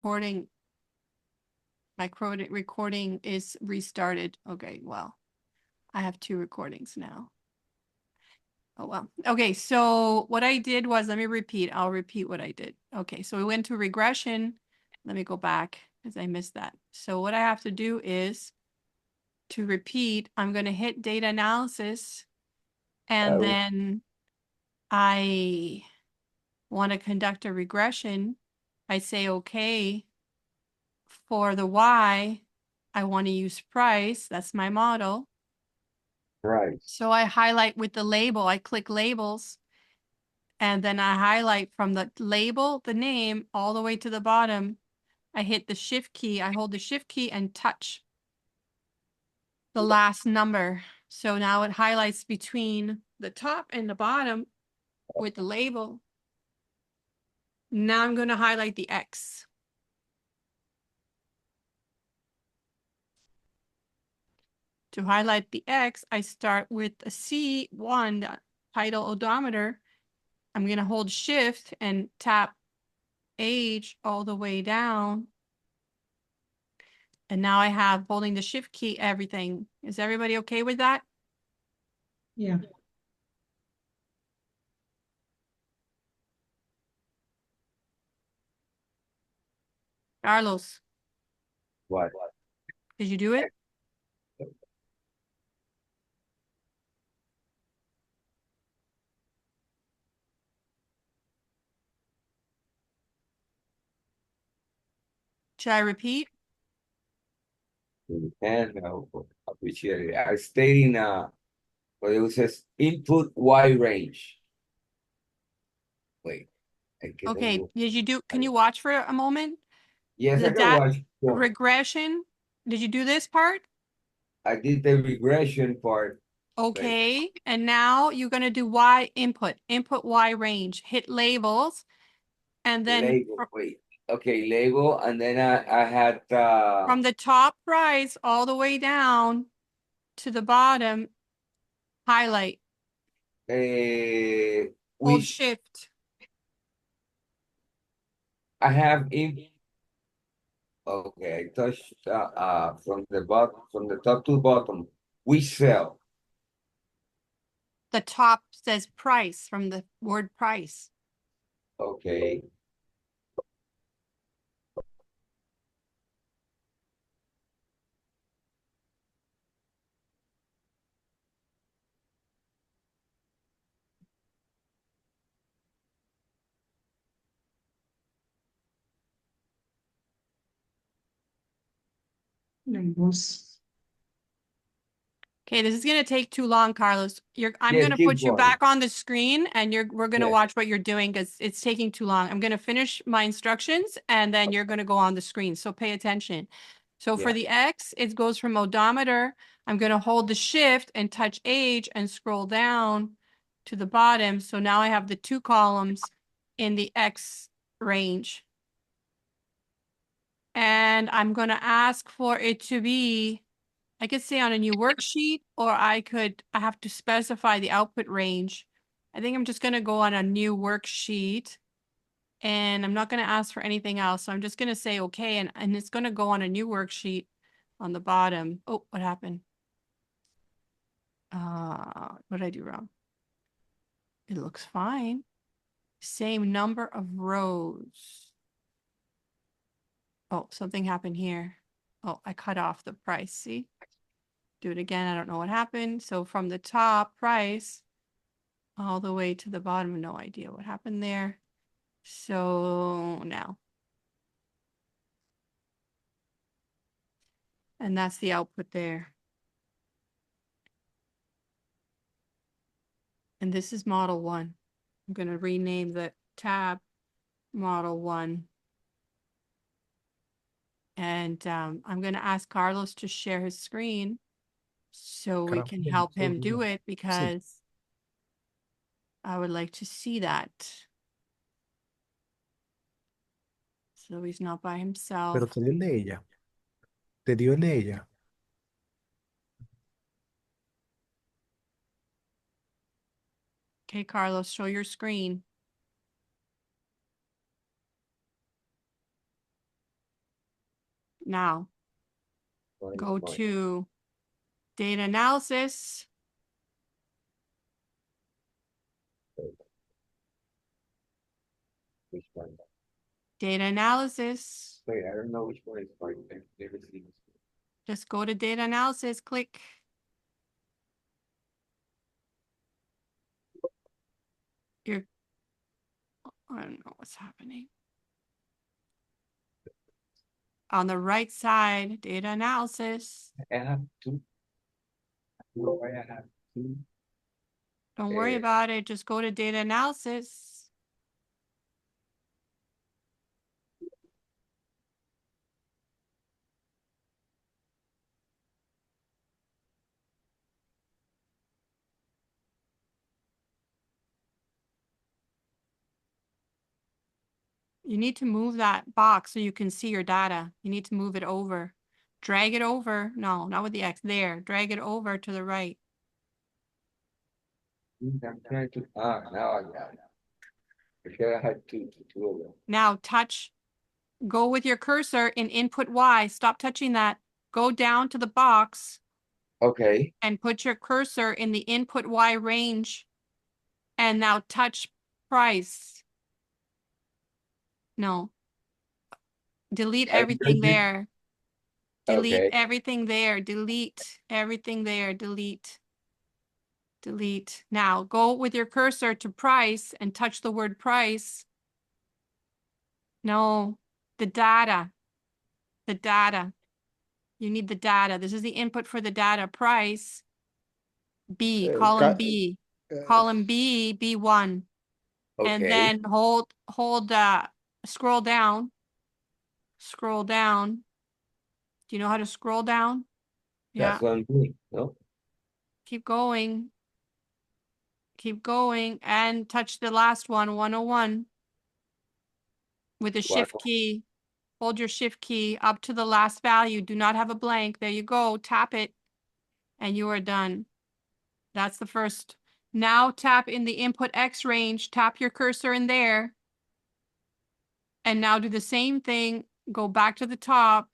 recording. My recording is restarted. Okay, well, I have 2 recordings now. Oh, well. Okay, so what I did was, let me repeat. I'll repeat what I did. Okay, so we went to regression. Let me go back because I missed that. So what I have to do is to repeat, I'm going to hit data analysis, and then I want to conduct a regression. I say, okay, for the Y, I want to use price. That's my model. Right. So I highlight with the label. I click labels, and then I highlight from the label, the name, all the way to the bottom. I hit the shift key. I hold the shift key and touch the last number. So now it highlights between the top and the bottom with the label. Now I'm going to highlight the X. To highlight the X, I start with a C1, the title odometer. I'm going to hold shift and tap age all the way down. And now I have, holding the shift key, everything. Is everybody okay with that? Yeah. Carlos, What? did you do it? Should I repeat? And appreciate it. I stating what it says input Y range. Wait, Okay, did you do, can you watch for a moment? Yes, The I can watch. Yeah. regression, did you do this part? I did the regression part. Okay, and now you're going to do Y input Y range, hit labels, and then Label. Wait. Okay, label, and then I had from the top price all the way down to the bottom, highlight, hold which shift. I have in. Okay, I touched from the bottom, from the top to bottom. We sell. The top says price from the word price. Okay. Labels. Okay, this is going to take too long, Carlos. I'm Yes, going to keep put you going. back on the screen, and we're going to Yes. watch what you're doing because it's taking too long. I'm going to finish my instructions, and then you're going to go on the screen. So pay attention. So for Yeah. the X, it goes from odometer. I'm going to hold the shift and touch age and scroll down to the bottom. So now I have the 2 columns in the X range. And I'm going to ask for it to be, I could say on a new worksheet, or I have to specify the output range. I think I'm just going to go on a new worksheet, and I'm not going to ask for anything else. So I'm just going to say, okay. And it's going to go on a new worksheet on the bottom. Oh, what happened? What did I do wrong? It looks fine. Same number of rows. Oh, something happened here. Oh, I cut off the price. See? Do it again. I don't know what happened. So from the top price all the way to the bottom, no idea what happened there. So now. And that's the output there. And this is model 1. I'm going to rename the tab model 1. And I'm going to ask Carlos to share his screen so we can help him do it, because I would like to see that. So he's not by himself. Pero te dio el de ella. Te dio el de ella. Okay, Carlos, show your screen. now go to data analysis. Which one? Data analysis. Wait, I don't know which one is mine. I've never seen this. Just go to data analysis, click. You're, I don't know what's happening. On the right side, data analysis. I have two. I don't know why I have two. Don't worry Eh. about it. Just go to data analysis. You need to move that box so you can see your data. You need to move it over. Drag it over. No, not with the X. There. Drag it over to the right. I'm trying to. Now I got it. I sure I had two of them. Now touch. Go with your cursor in input Y. Stop touching that. Go down to the box Okay. and put your cursor in the input Y range. And now touch price. No. Delete everything there. Delete Okay. everything there. Delete everything there. Delete. Delete. Now go with your cursor to price and touch the word price. No, the data. The data. You need the data. This is the input for the data. Price. B, column B. Column B, B1. And Okay. then scroll down. Scroll down. Do you know how to scroll down? Yeah. That's what I'm doing. No. Keep going. Keep going and touch the last one, 101. With the shift key. Hold your shift key up to the last value. Do not have a blank. There you go. Tap it. And you are done. That's the first. Now tap in the input X range. Tap your cursor in there. And now do the same thing. Go back to the top.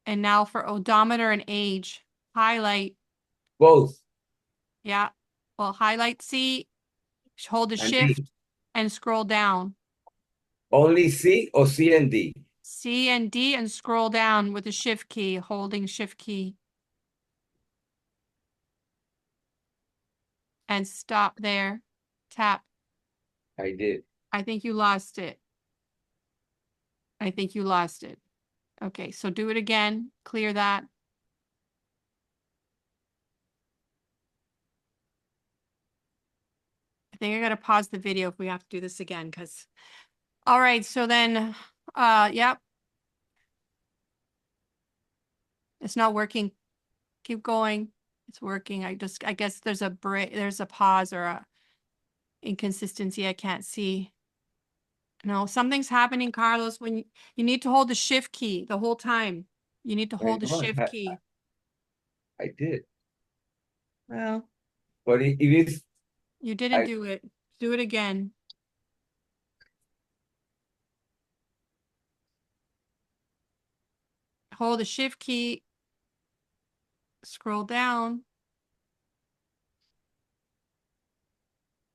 And now for odometer and age. Highlight. Both. Yeah. Well, highlight C. Hold the And shift D. and scroll down. Only C or C and D? C and D and scroll down with the shift key, holding shift key. And stop there. Tap. I did. I think you lost it. I think you lost it. Okay, so do it again. Clear that. I think I gotta pause the video if we have to do this again, because all right, so then yep. It's not working. Keep going. It's working. I guess there's a break, there's a pause or a inconsistency I can't see. No, something's happening, Carlos, when you need to hold the shift key the whole time. You need to hold the know, shift key. I did. Well, But it is. you didn't I- do it. Do it again. Hold the shift key. Scroll down.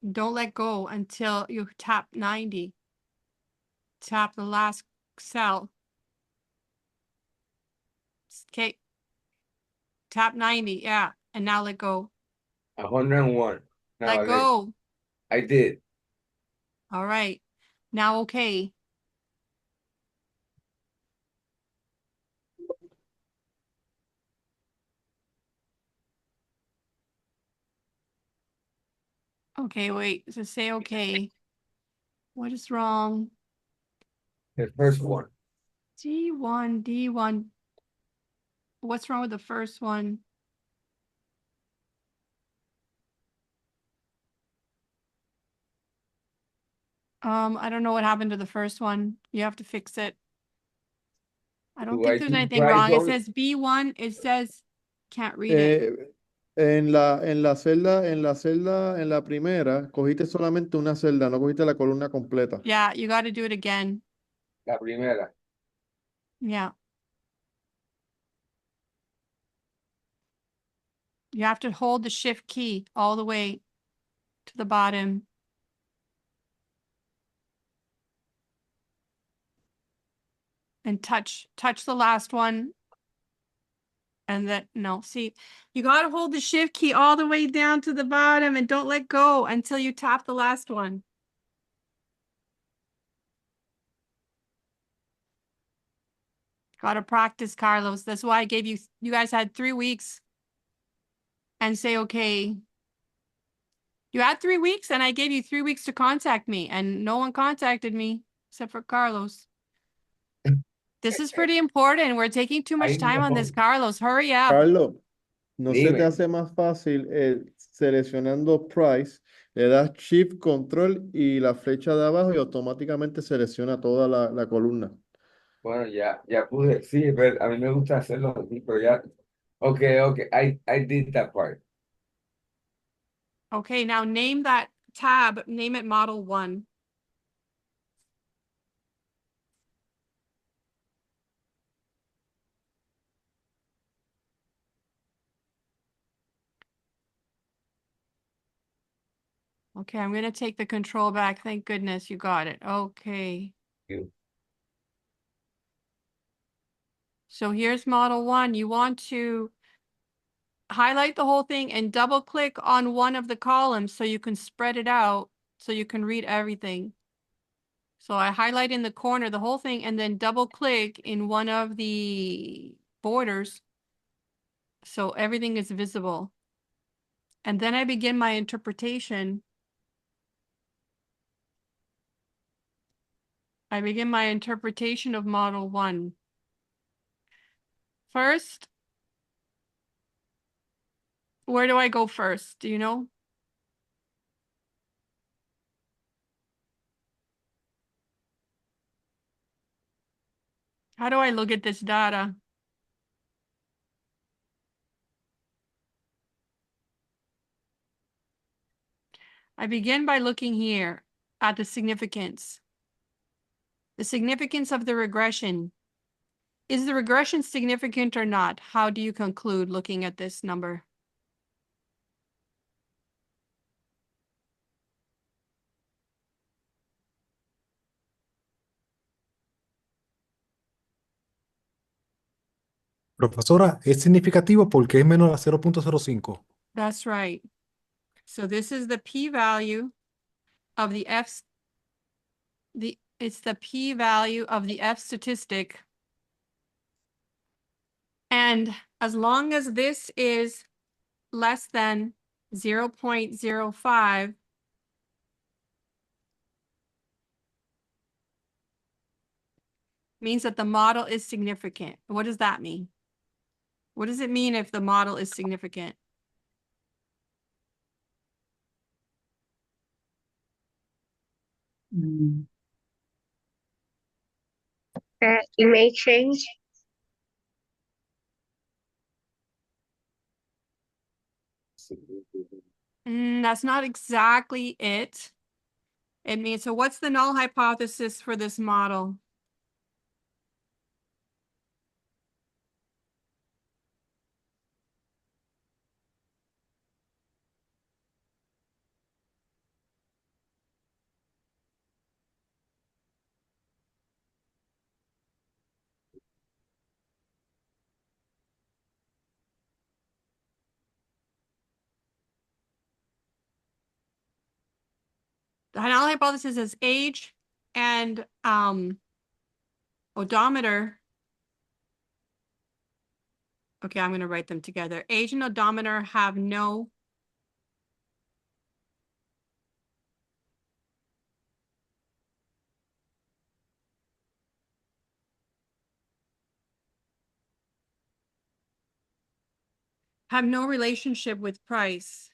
Don't let go until you tap 90. Tap the last cell. Okay. Tap 90. Yeah. And now let go. 101. Now Let go. I did. All right. Now, okay. Okay, wait. Does it say okay? What is wrong? The first one. D1, D1. What's wrong with the first one? I don't know what happened to the first one. You have to fix it. I don't Do think I there's do anything price wrong. It only? says B1. It says can't read it. En la celda, en la primera, cogiste solamente una celda, no cogiste la columna completa. Yeah, you got to do it again. La primera. Yeah. You have to hold the shift key all the way to the bottom. And touch the last one. And then, no, see, you got to hold the shift key all the way down to the bottom and don't let go until you tap the last one. Got to practice, Carlos. That's why I gave you, you guys had 3 weeks and say, okay, you had 3 weeks and I gave you 3 weeks to contact me and no one contacted me except for Carlos. This is pretty important. We're taking too much Ahí time on this, mismo. Carlos. Hurry up. Carlos, ¿no se te Dime. hace más fácil seleccionando Price? Le das Shift, Control y la flecha de abajo y automáticamente selecciona toda la columna. Bueno, ya pude, sí, pero a mí me gusta hacerlo así, pero ya. Okay, I did that part. Okay, now name that tab, name it model 1. Okay, I'm going to take the control back. Thank goodness you got it. Okay. You. So here's model 1. You want to highlight the whole thing and double click on one of the columns so you can spread it out so you can read everything. So I highlight in the corner the whole thing and then double click in one of the borders so everything is visible. And then I begin my interpretation. I begin my interpretation of model 1. First, where do I go first? Do you know? How do I look at this data? I begin by looking here at the significance. The significance of the regression. Is the regression significant or not? How do you conclude looking at this number? Profesora, es significativo porque es menor a 0.05. That's right. So this is the p-value of the it's the p-value of the F statistic. And as long as this is less than 0.05, means that the model is significant. What does that mean? What does it mean if the model is significant? Mm, It may change. That's not exactly it. It means, so what's the null hypothesis for this model? The null hypothesis is age and odometer. Okay, I'm going to write them together. Age and odometer have no relationship with price.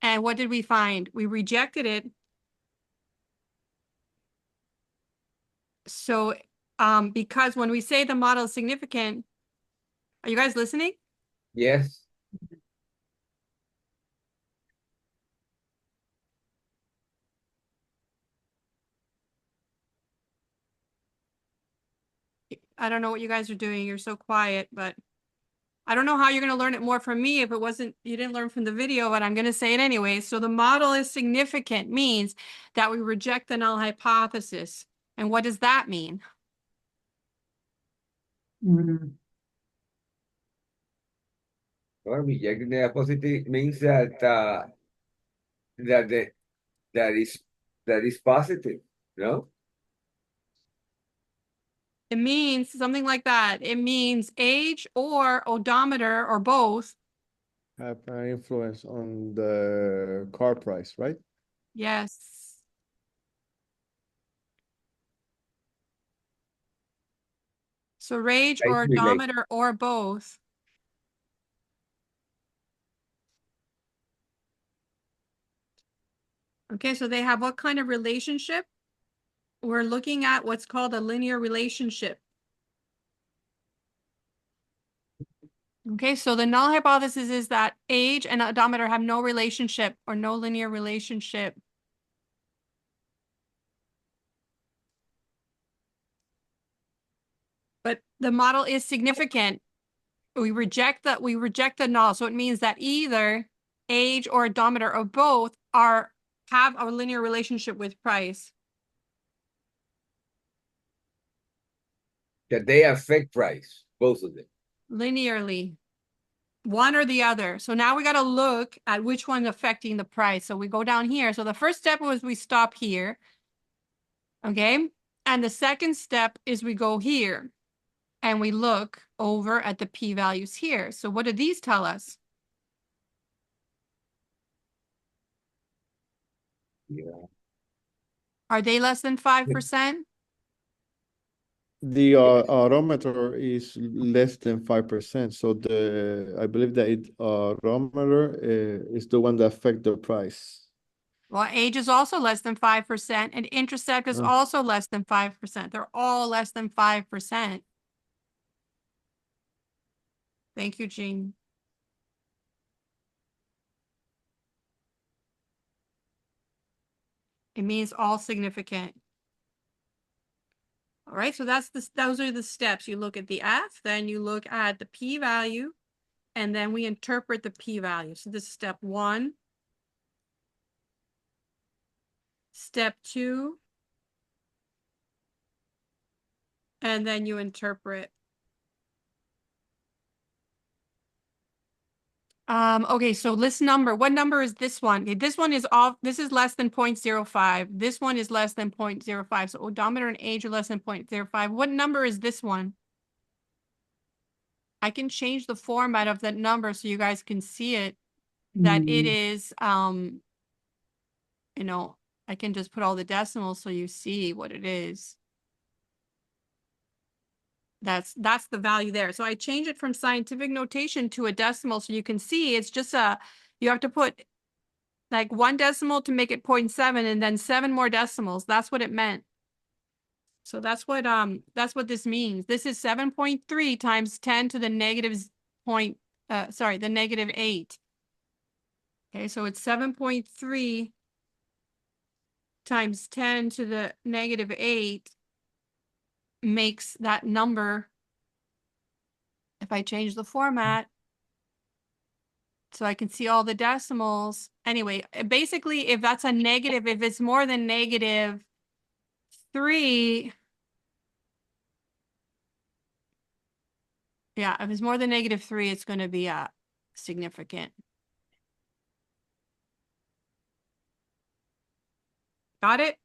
And what did we find? We rejected it. So because when we say the model is significant, are you guys listening? Yes. I don't know what you guys are doing. You're so quiet, but I don't know how you're going to learn it more from me if it wasn't, you didn't learn from the video, but I'm going to say it anyway. So the model is significant means that we reject the null hypothesis. And what does that mean? Mm, Well, rejecting the hypothesis means that that the, that is positive, no? It means something like that. It means age or odometer or both. Have an influence on the car price, right? Yes. So age or Age relate. odometer or both. Okay, so they have what kind of relationship? We're looking at what's called a linear relationship. Okay, so the null hypothesis is that age and odometer have no relationship or no linear relationship. But the model is significant. We reject the null. So it means that either age or odometer or both have a linear relationship with price. That they affect price, both of them. Linearly, one or the other. So now we got to look at which one's affecting the price. So we go down here. So the first step was we stop here. Okay. And the second step is we go here and we look over at the p-values here. So what do these tell us? Yeah. Are they less than 5%? The odometer is less than 5%. So I believe that odometer is the one that affect the price. Well, age is also less than 5%, and intercept is Oh. also less than 5%. They're all less than 5%. Thank you, Jean. It means all significant. All right, so those are the steps. You look at the F, then you look at the p-value, and then we interpret the p-value. So this is step 1. Step 2. And then you interpret. Okay, so list number. What number is this one? Okay, this one is off. This is less than 0.05. This one is less than 0.05. So odometer and age are less than 0.05. What number is this one? I can change the format of that number so you guys can see it. That it is, you know, I can just put all the decimals so you see what it is. That's the value there. So I change it from scientific notation to a decimal so you can see it's just you have to put like 1 decimal to make it 0.7 and then 7 more decimals. That's what it meant. So that's what this means. This is 7.3 times 10 to the negative the negative 8. Okay, so it's 7.3 times 10 to the negative 8 makes that number. If I change the format, so I can see all the decimals. Anyway, basically, if that's a negative, if it's more than -3, yeah, if it's more than -3, it's going to be significant. Got it?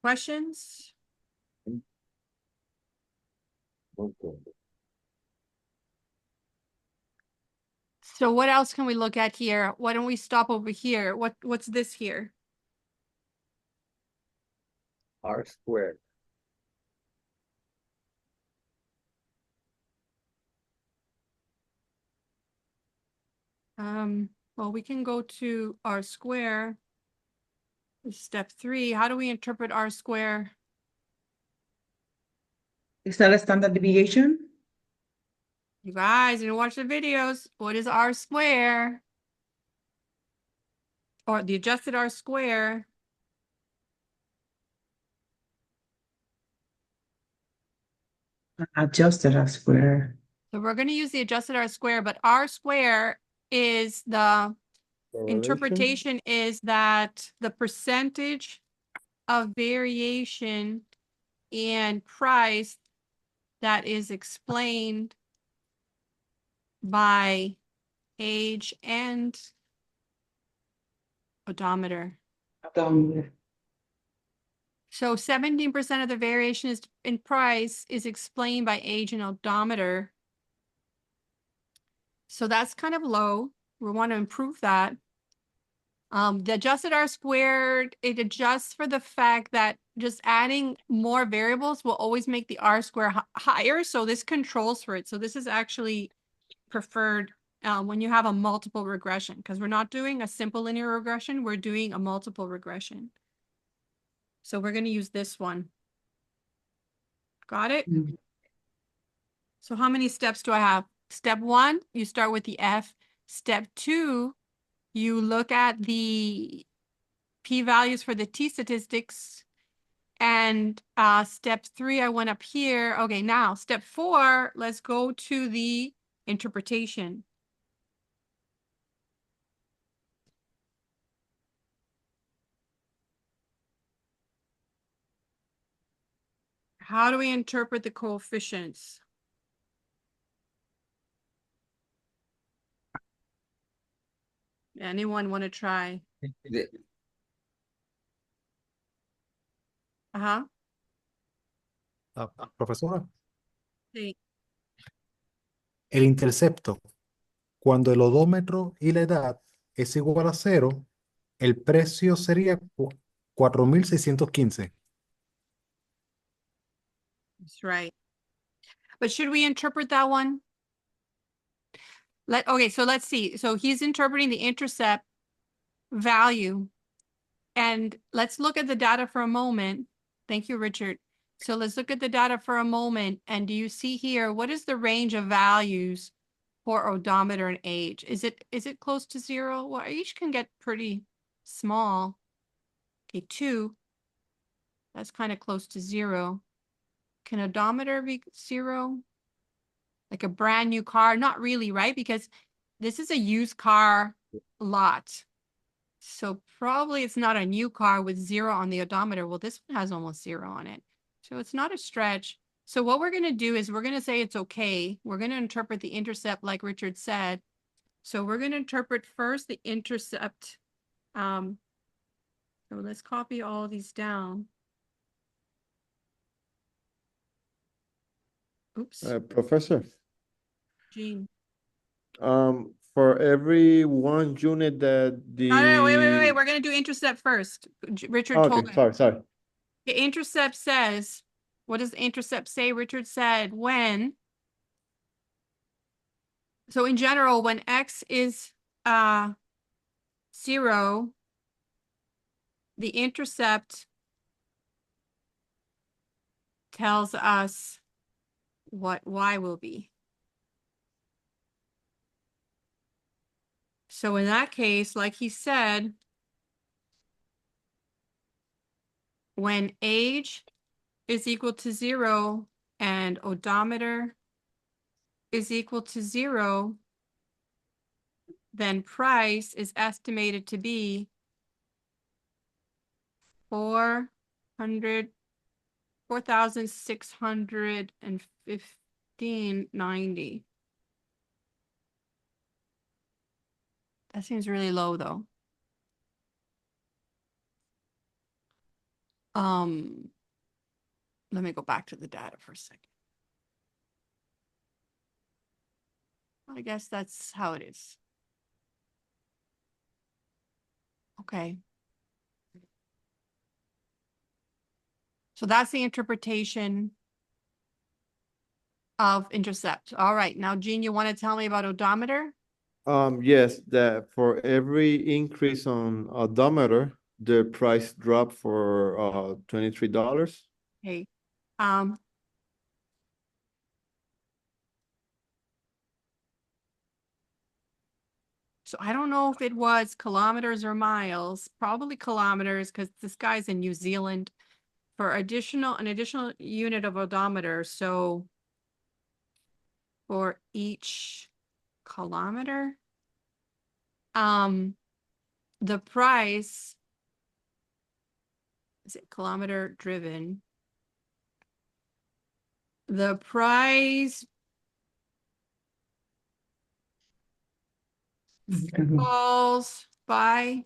Questions? Okay. So what else can we look at here? Why don't we stop over here? What's this here? R squared. Well, we can go to R square. Step 3. How do we interpret R square? Is that a standard deviation? You guys didn't watch the videos. What is R square? Or the adjusted R square? Adjusted R square. So we're going to use the adjusted R square, but R square is the Correlation. interpretation is that the percentage of variation in price that is explained by age and odometer. So 17% of the variation is in price is explained by age and odometer. So that's kind of low. We want to improve that. The adjusted R squared, it adjusts for the fact that just adding more variables will always make the R square higher. So this controls for it. So this is actually preferred when you have a multiple regression, because we're not doing a simple linear regression. We're doing a multiple regression. So we're going to use this one. Got it? Mm. So how many steps do I have? Step 1, you start with the F. Step 2, you look at the p-values for the t-statistics. And step 3, I went up here. Okay, now step 4, let's go to the interpretation. How do we interpret the coefficients? Anyone want to try? The- Uh-huh. Profesora, Sí. el intercepto, cuando el odómetro y la edad es igual a 0, el precio sería 4.615. That's right. But should we interpret that one? Okay, so let's see. So he's interpreting the intercept value. And let's look at the data for a moment. Thank you, Richard. So let's look at the data for a moment. And do you see here, what is the range of values for odometer and age? Is it close to 0? Well, age can get pretty small. Okay, 2. That's kind of close to 0. Can odometer be 0? Like a brand new car? Not really, right? Because this is a used car lot. So probably it's not a new car with 0 on the odometer. Well, this one has almost 0 on it. So it's not a stretch. So what we're going to do is we're going to say it's okay. We're going to interpret the intercept like Richard said. So we're going to interpret first the intercept. So let's copy all these down. Oops, Professor, Gene. for every 1 unit that the. No, wait. We're going to do intercept first. Richard told Okay, us. sorry. The intercept says, what does the intercept say? Richard said when. So in general, when X is 0, the intercept tells us what Y will be. So in that case, like he said, when age is equal to 0 and odometer is equal to 0, then price is estimated to be 4,615.90. That seems really low though. Let me go back to the data for a second. I guess that's how it is. Okay. So that's the interpretation of intercept. All right. Now, Jean, you want to tell me about odometer? Yes, that for every increase on odometer, the price dropped for $23. Okay. So I don't know if it was kilometers or miles, probably kilometers, because this guy's in New Zealand for an additional unit of odometer. So for each kilometer. The price, is it kilometer driven? The price falls by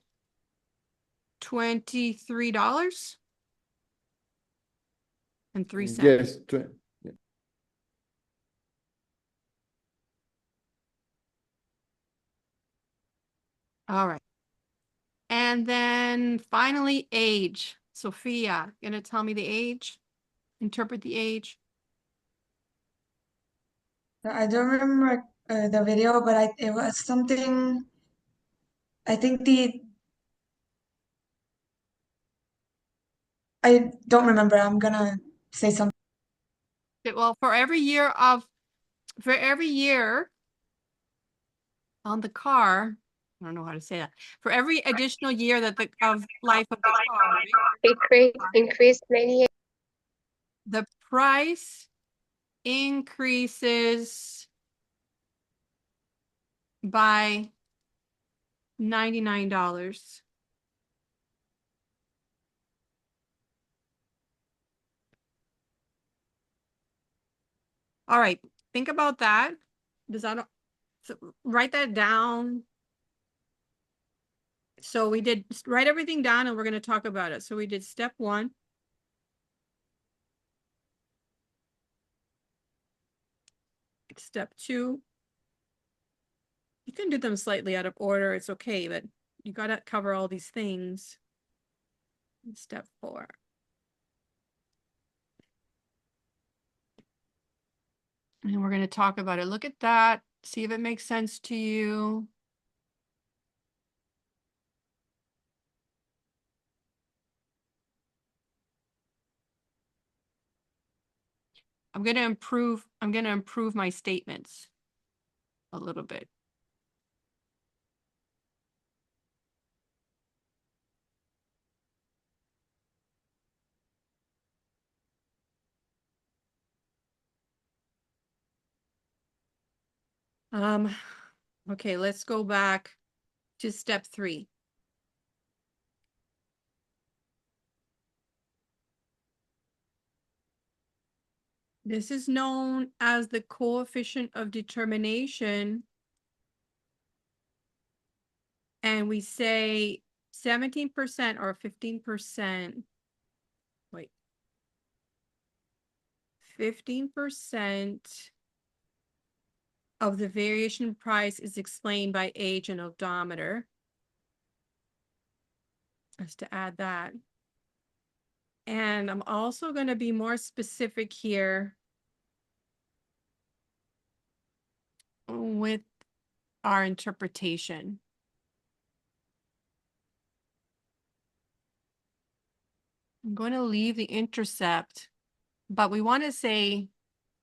$23.03. Yes, All right. And then finally, age. Sophia, gonna tell me the age? Interpret the age. I don't remember the video, but it was something. I think I don't remember. I'm gonna say something. Well, for every year on the car, I don't know how to say that. For every additional year that of life of the car, Increase many. the price increases by $99. All right, think about that. Write that down. So we did write everything down and we're going to talk about it. So we did step 1. Step 2. You can do them slightly out of order. It's okay, but you got to cover all these things. Step 4. And we're going to talk about it. Look at that. See if it makes sense to you. I'm going to improve my statements a little bit. Okay, let's go back to step 3. This is known as the coefficient of determination. And we say 17% or 15%. Wait. 15% of the variation price is explained by age and odometer. Just to add that. And I'm also going to be more specific here with our interpretation. I'm going to leave the intercept, but we want to say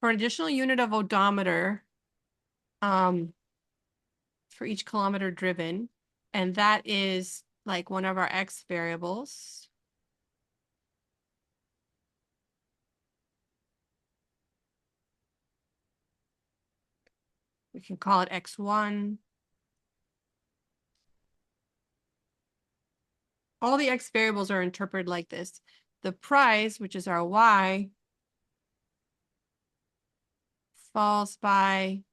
for an additional unit of odometer for each kilometer driven, and that is like one of our X variables. We can call it X1. All the X variables are interpreted like this. The price, which is our Y, falls by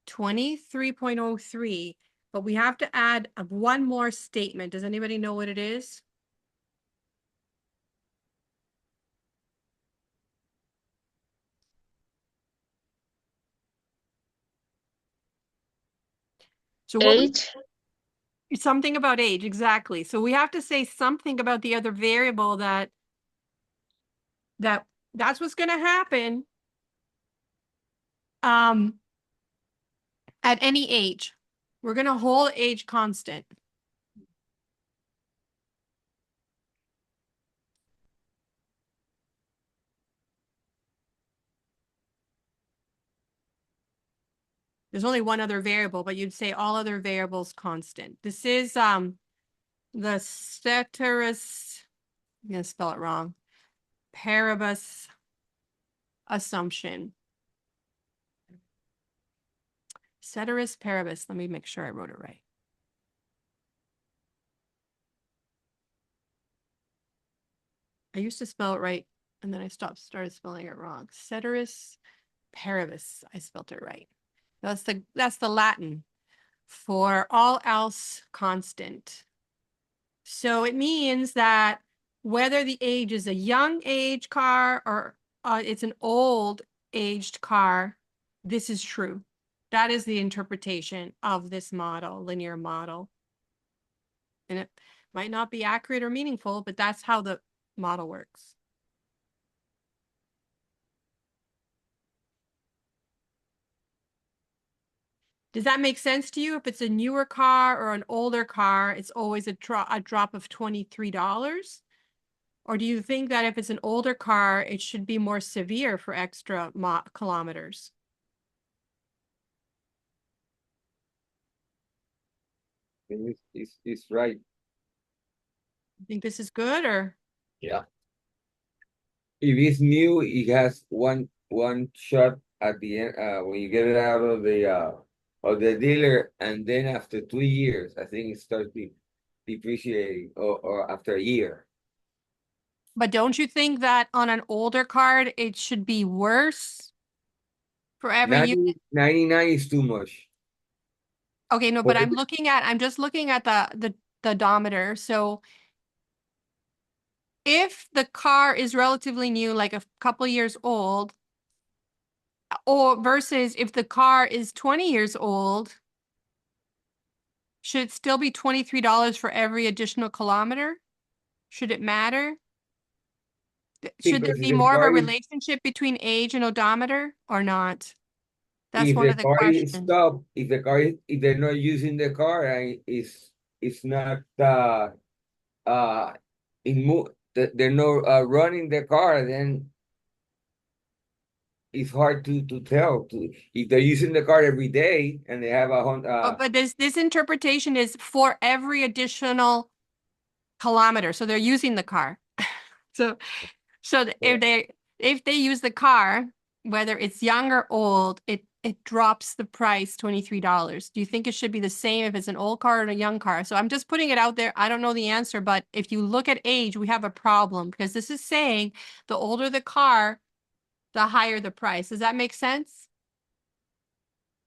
23.03, but we have to add one more statement. Does anybody know what it is? So Age. Something about age, exactly. So we have to say something about the other variable that's what's going to happen at any age. We're going to hold age constant. There's only one other variable, but you'd say all other variables constant. This is the ceteris, I'm going to spell it wrong, paribus assumption. Ceteris paribus. Let me make sure I wrote it right. I used to spell it right, and then I started spelling it wrong. Ceteris paribus. I spelled it right. That's the Latin for all else constant. So it means that whether the age is a young age car or it's an old aged car, this is true. That is the interpretation of this model, linear model. And it might not be accurate or meaningful, but that's how the model works. Does that make sense to you? If it's a newer car or an older car, it's always a drop of $23? Or do you think that if it's an older car, it should be more severe for extra kilometers? It's right. You think this is good or? Yeah. If it's new, it has one shot at the end when you get it out of the dealer, and then after 2 years, I think it starts depreciating, or after a year. But don't you think that on an older card, it should be worse for every unit? 99 is too much. Okay, no, But but I'm just looking at the odometer. So if the car is relatively new, like a couple years old, or versus if the car is 20 years old, should it still be $23 for every additional kilometer? Should it matter? Should there because be more of a relationship between age and odometer or not? That's if one the of the car is questions. stopped, if they're not using the car, and it's not they're not running the car, then it's hard to tell. If they're using the car every day and they have But this interpretation is for every additional kilometer. So they're using the car. So if they use the car, whether it's young or old, it drops the price $23. Do you think it should be the same if it's an old car or a young car? So I'm just putting it out there. I don't know the answer, but if you look at age, we have a problem because this is saying the older the car, the higher the price. Does that make sense?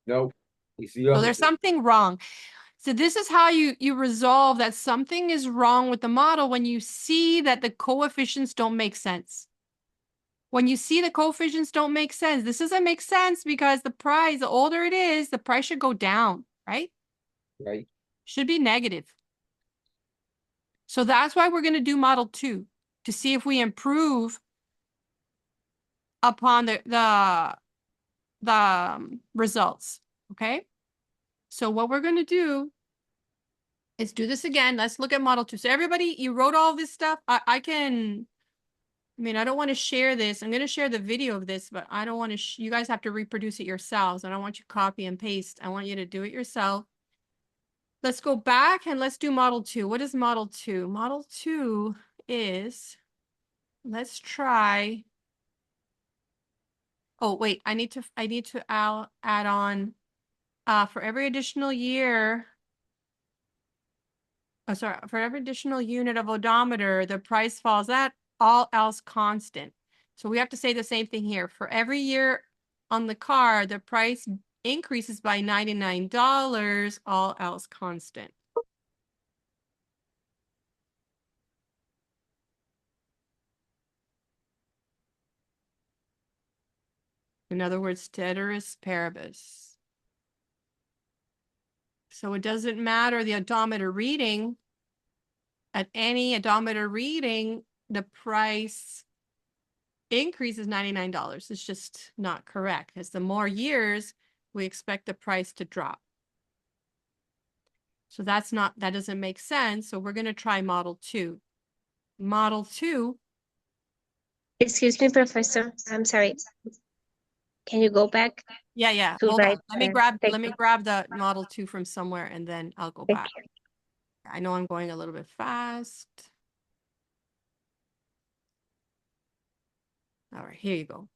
no, it's the So there's opposite. something wrong. So this is how you resolve that something is wrong with the model when you see that the coefficients don't make sense. When you see the coefficients don't make sense, this doesn't make sense because the price, the older it is, the price should go down, right? Right. Should be negative. So that's why we're going to do model 2 to see if we improve upon the results, okay? So what we're going to do is do this again. Let's look at model 2. So everybody, you wrote all this stuff. I mean, I don't want to share this. I'm going to share the video of this, but I don't want to, you guys have to reproduce it yourselves. I don't want you to copy and paste. I want you to do it yourself. Let's go back and let's do model 2. What is model 2? Model 2 is, let's try. Oh, wait, I need to add on, for every additional year, oh, sorry, for every additional unit of odometer, the price falls at all else constant. So we have to say the same thing here. For every year on the car, the price increases by $99, all else constant. In other words, ceteris paribus. So it doesn't matter the odometer reading. At any odometer reading, the price increase is $99. It's just not correct because the more years, we expect the price to drop. So that doesn't make sense. So we're going to try model 2. Model 2. Excuse me, Professor. I'm sorry. Can you go back Yeah. to Hold on. right Let me there? grab the model 2 from somewhere and then I'll go Thank back. you. I know I'm going a little bit fast. All right, here you go.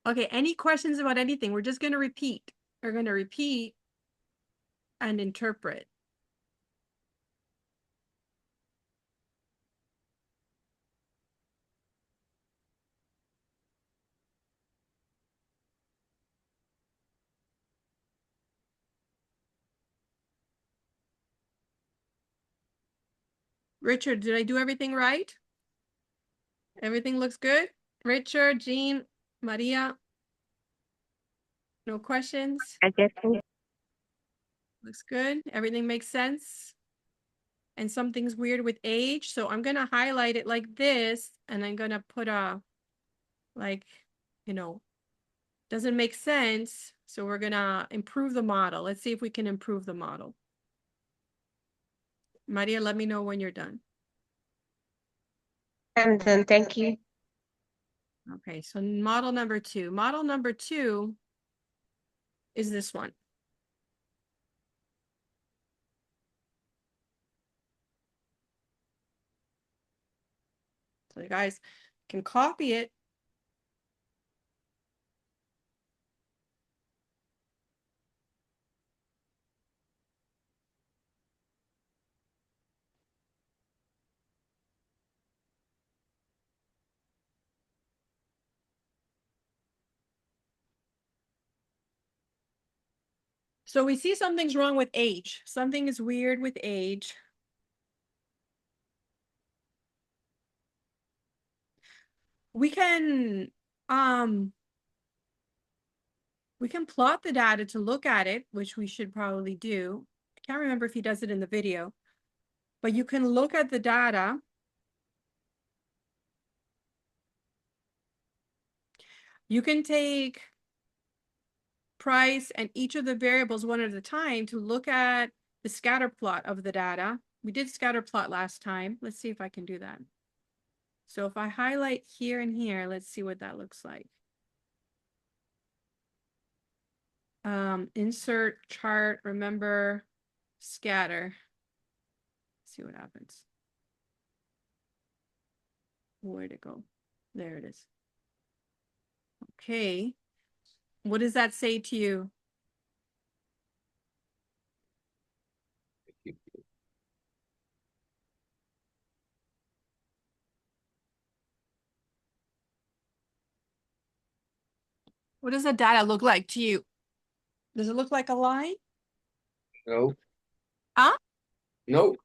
Okay, any questions about anything? We're just going to repeat. We're going to repeat and interpret. Richard, did I do everything right? Everything looks good? Richard, Jean, Maria? No questions? I guess. Looks good. Everything makes sense. And something's weird with age. So I'm going to highlight it like this. And I'm going to put a, like, you know, doesn't make sense. So we're going to improve the model. Let's see if we can improve the model. Maria, let me know when you're done. I'm done. Thank you. Okay, so model number 2. Model number 2 is this one. So you guys can copy it. So we see something's wrong with age. Something is weird with age. We can plot the data to look at it, which we should probably do. I can't remember if he does it in the video, but you can look at the data. You can take price and each of the variables one at a time to look at the scatter plot of the data. We did scatter plot last time. Let's see if I can do that. So if I highlight here and here, let's see what that looks like. Insert chart, remember, scatter. See what happens. Where'd it go? There it is. Okay. What does that say to you? What does the data look like to you? Does it look like a line? No. Huh? No.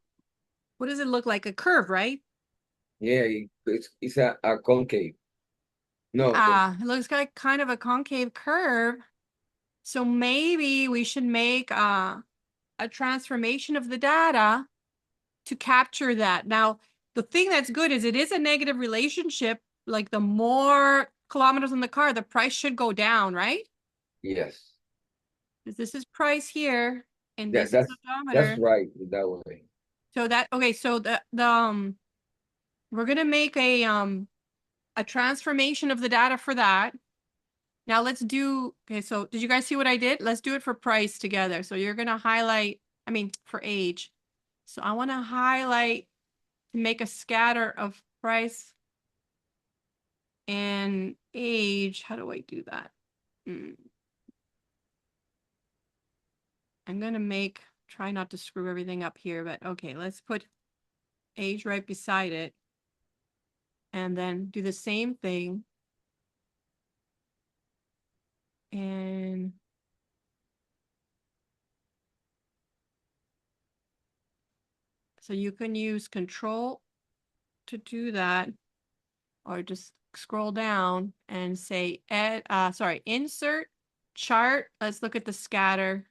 What does it look like? A curve, right? Yeah, it's a concave. No. It looks like kind of a concave curve. So maybe we should make a transformation of the data to capture that. Now, the thing that's good is it is a negative relationship. Like the more kilometers on the car, the price should go down, right? Yes. Because this is price here, and Yeah, this is odometer. that's right that way. So that, okay, so we're gonna make a transformation of the data for that. Now let's do, okay, so did you guys see what I did? Let's do it for price together. So you're gonna highlight, I mean, for age. So I wanna highlight to make a scatter of price and age. How do I do that? I'm gonna try not to screw everything up here, but okay, let's put age right beside it. And then do the same thing. And so you can use control to do that, or just scroll down and say, insert chart. Let's look at the scatter.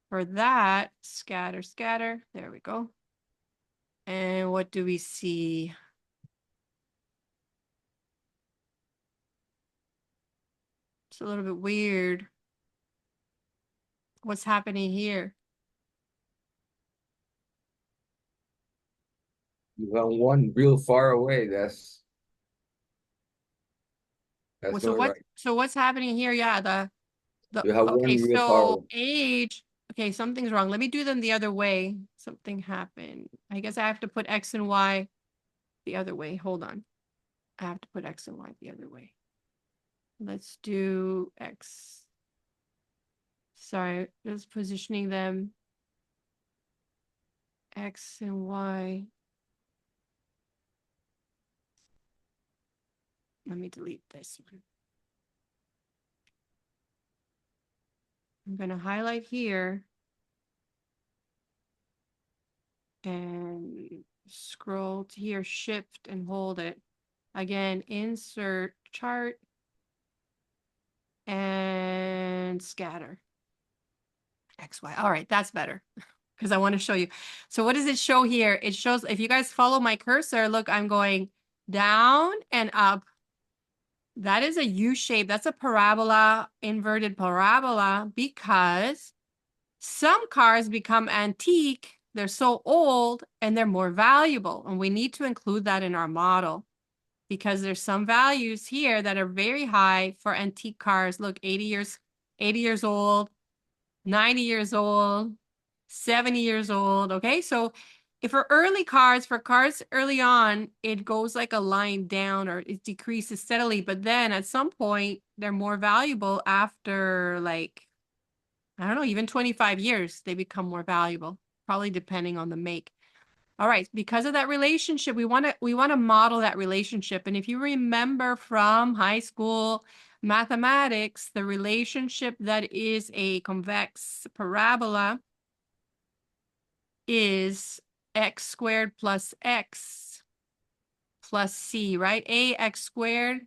For that, scatter. There we go. And what do we see? It's a little bit weird. What's happening here? You have one real far away. That's So not right. what's happening here? Yeah, You have okay, one real far so away. age. Okay, something's wrong. Let me do them the other way. Something happened. I guess I have to put X and Y the other way. Hold on. I have to put X and Y the other way. Let's do X. Sorry, just positioning them X and Y. Let me delete this one. I'm going to highlight here and scroll to here, shift and hold it. Again, insert chart and scatter. XY. All right, that's better because I want to show you. So what does it show here? It shows, if you guys follow my cursor, look, I'm going down and up. That is a U shape. That's a parabola, inverted parabola, because some cars become antique. They're so old and they're more valuable. And we need to include that in our model because there's some values here that are very high for antique cars. Look, 80 years old, 90 years old, 70 years old. Okay, so if for early cars, for cars early on, it goes like a line down or it decreases steadily. But then at some point, they're more valuable after like, I don't know, even 25 years, they become more valuable, probably depending on the make. All right, because of that relationship, we want to model that relationship. And if you remember from high school mathematics, the relationship that is a convex parabola is x squared plus x plus c, right? Ax squared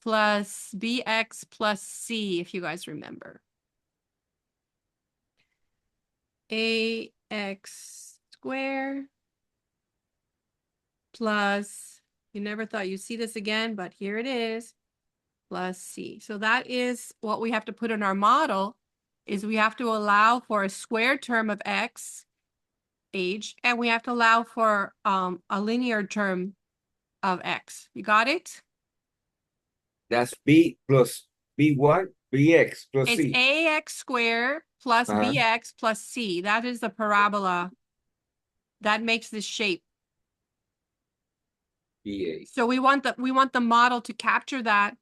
plus bx plus c, if you guys remember. Ax squared plus, you never thought you'd see this again, but here it is, plus c. So that is what we have to put in our model, is we have to allow for a square term of x, age, and we have to allow for a linear term of x. You got it? That's B plus B1, BX plus It's C. ax squared plus Uh-huh. bx plus c. That is the parabola that makes this shape. BA. So we want the model to capture that.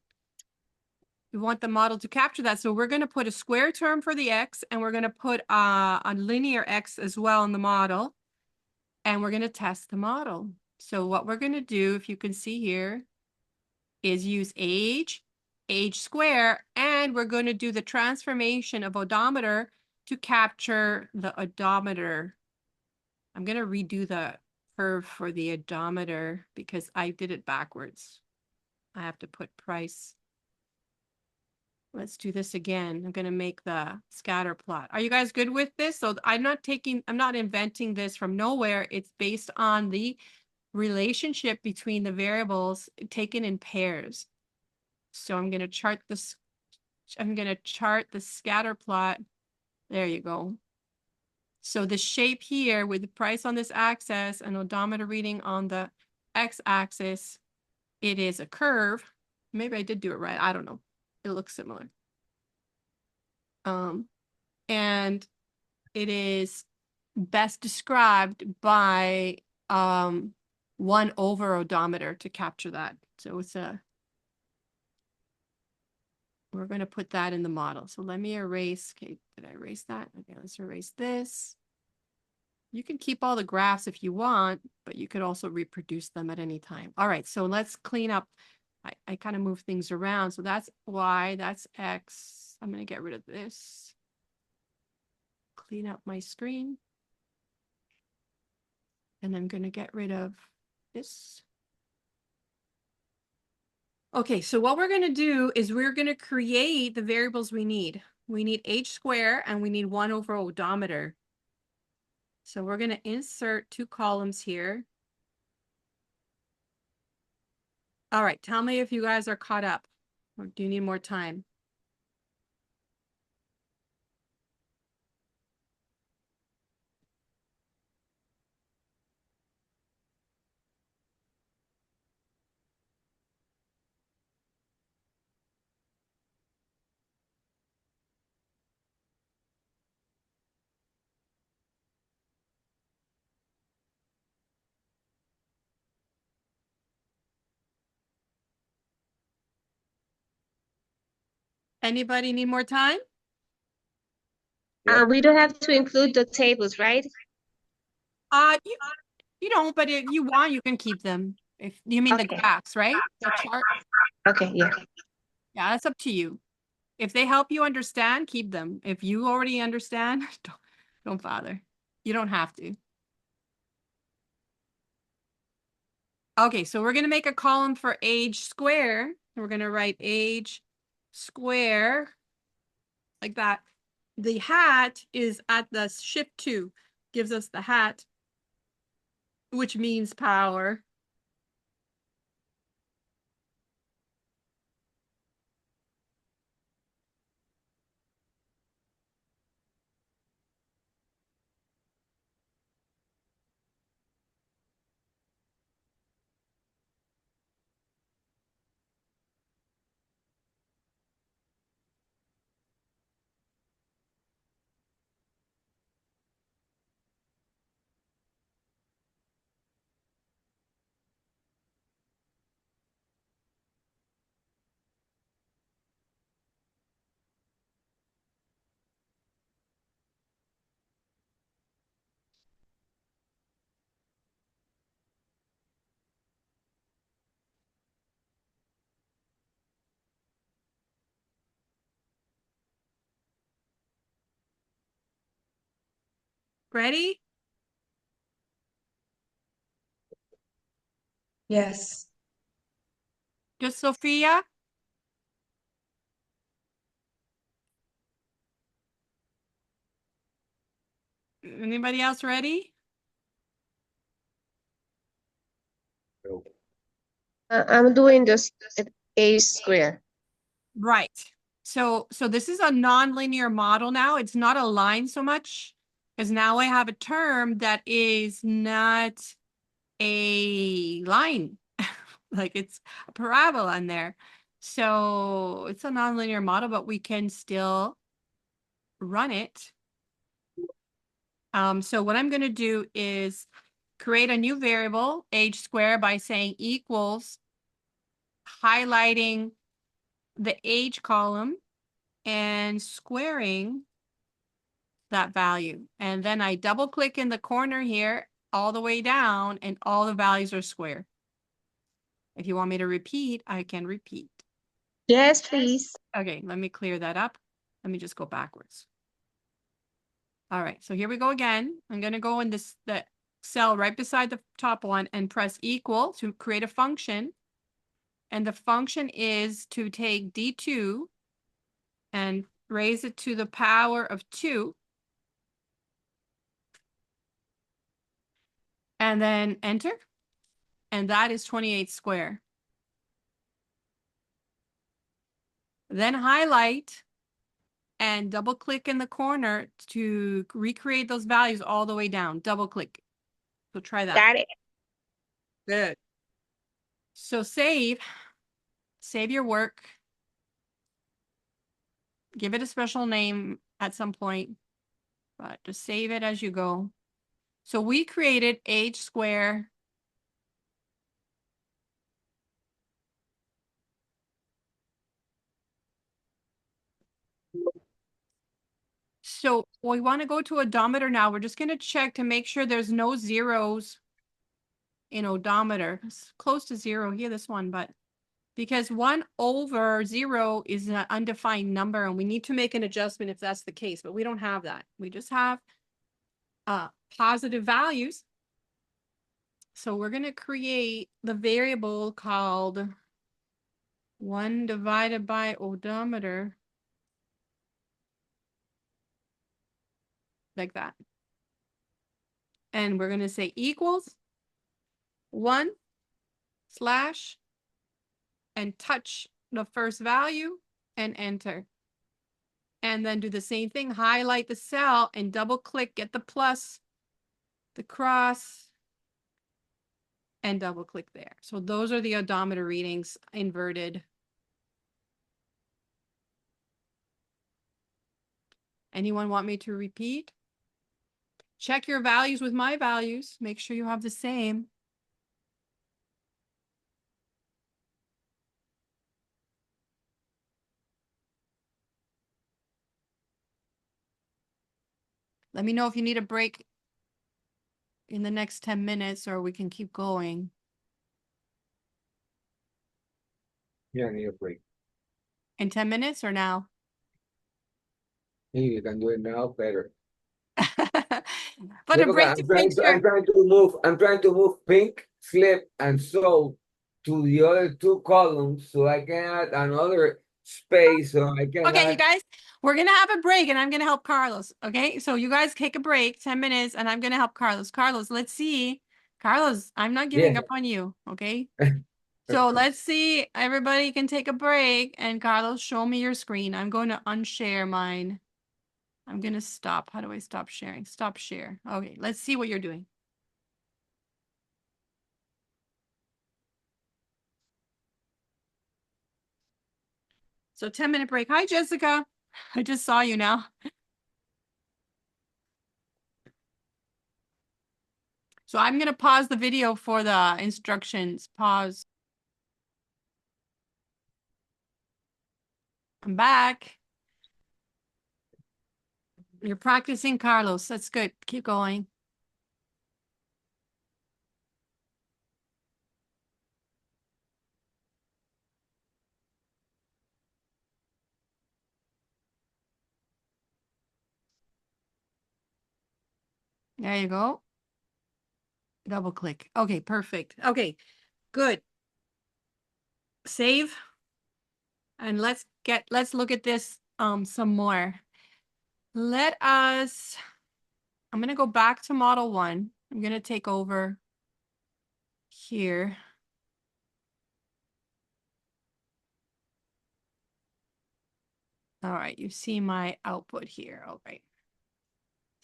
We want the model to capture that. So we're going to put a square term for the x, and we're going to put a linear x as well in the model. And we're going to test the model. So what we're going to do, if you can see here, is use age square, and we're going to do the transformation of odometer to capture the odometer. I'm going to redo the curve for the odometer because I did it backwards. I have to put price. Let's do this again. I'm going to make the scatter plot. Are you guys good with this? So I'm not inventing this from nowhere. It's based on the relationship between the variables taken in pairs. So I'm going to chart this. I'm going to chart the scatter plot. There you go. So the shape here with the price on this axis and odometer reading on the x-axis, it is a curve. Maybe I did do it right. I don't know. It looks similar. And it is best described by 1 over odometer to capture that. So it's we're going to put that in the model. So let me erase. Okay, did I erase that? Okay, let's erase this. You can keep all the graphs if you want, but you could also reproduce them at any time. All right, so let's clean up. I kind of move things around. So that's Y, that's X. I'm going to get rid of this. Clean up my screen. And I'm going to get rid of this. Okay, so what we're going to do is we're going to create the variables we need. We need h squared and we need 1 over odometer. So we're going to insert 2 columns here. All right, tell me if you guys are caught up or do you need more time? Anybody need more time? Yep. We don't have to include the tables, right? You don't, but if you want, you can keep them. If you mean the Okay. graphs, right? The chart. Okay, yeah. Yeah, that's up to you. If they help you understand, keep them. If you already understand, don't bother. You don't have to. Okay, so we're going to make a column for age square. We're going to write age square like that. The hat is at the shift 2, gives us the hat, which means power. Ready? Yes. Just Sophia? Anybody else ready? I'm doing this at A square. Right. So this is a nonlinear model now. It's not a line so much, because now I have a term that is not a line. Like it's a parabola in there. So it's a nonlinear model, but we can still run it. So what I'm going to do is create a new variable, age square, by saying equals, highlighting the age column and squaring that value. And then I double click in the corner here all the way down and all the values are square. If you want me to repeat, I can repeat. Yes, please. Okay, let me clear that up. Let me just go backwards. All right, so here we go again. I'm going to go in the cell right beside the top one and press equal to create a function. And the function is to take D2 and raise it to the power of 2. And then enter. And that is 28 square. Then highlight and double click in the corner to recreate those values all the way down. Double click. So try that. Got it. Good. So save your work. Give it a special name at some point, but just save it as you go. So we created age square. So we want to go to odometer now. We're just going to check to make sure there's no zeros in odometer. It's close to 0 here, this one, but because 1/0 is an undefined number and we need to make an adjustment if that's the case, but we don't have that. We just have positive values. So we're going to create the variable called 1 divided by odometer, like that. And we're going to say equals 1 slash and touch the first value and enter. And then do the same thing, highlight the cell and double click, get the plus, the cross, and double click there. So those are the odometer readings inverted. Anyone want me to repeat? Check your values with my values. Make sure you have the same. Let me know if you need a break in the next 10 minutes or we can keep going. Yeah, I need a break. In 10 minutes or now? Maybe you can do it now better. But Yeah, a look, break to make sure. I'm trying to move pink, slip, and soul to the other two columns so I can add another space so I can Okay, you add. guys, we're gonna have a break and I'm gonna help Carlos. Okay, so you guys take a break, 10 minutes, and I'm gonna help Carlos. Carlos, let's see. Carlos, I'm not giving Yeah. up on you. Okay. So let's see. Everybody can take a break, and Carlos, show me your screen. I'm going to unshare mine. I'm gonna stop. How do I stop sharing? Stop share. Okay, let's see what you're doing. So 10-minute break. Hi, Jessica. I just saw you now. So I'm going to pause the video for the instructions. Pause. I'm back. You're practicing, Carlos. That's good. Keep going. There you go. Double click. Okay, perfect. Okay, good. Save. And let's look at this some more. I'm going to go back to model 1. I'm going to take over here. All right, you see my output here. All right.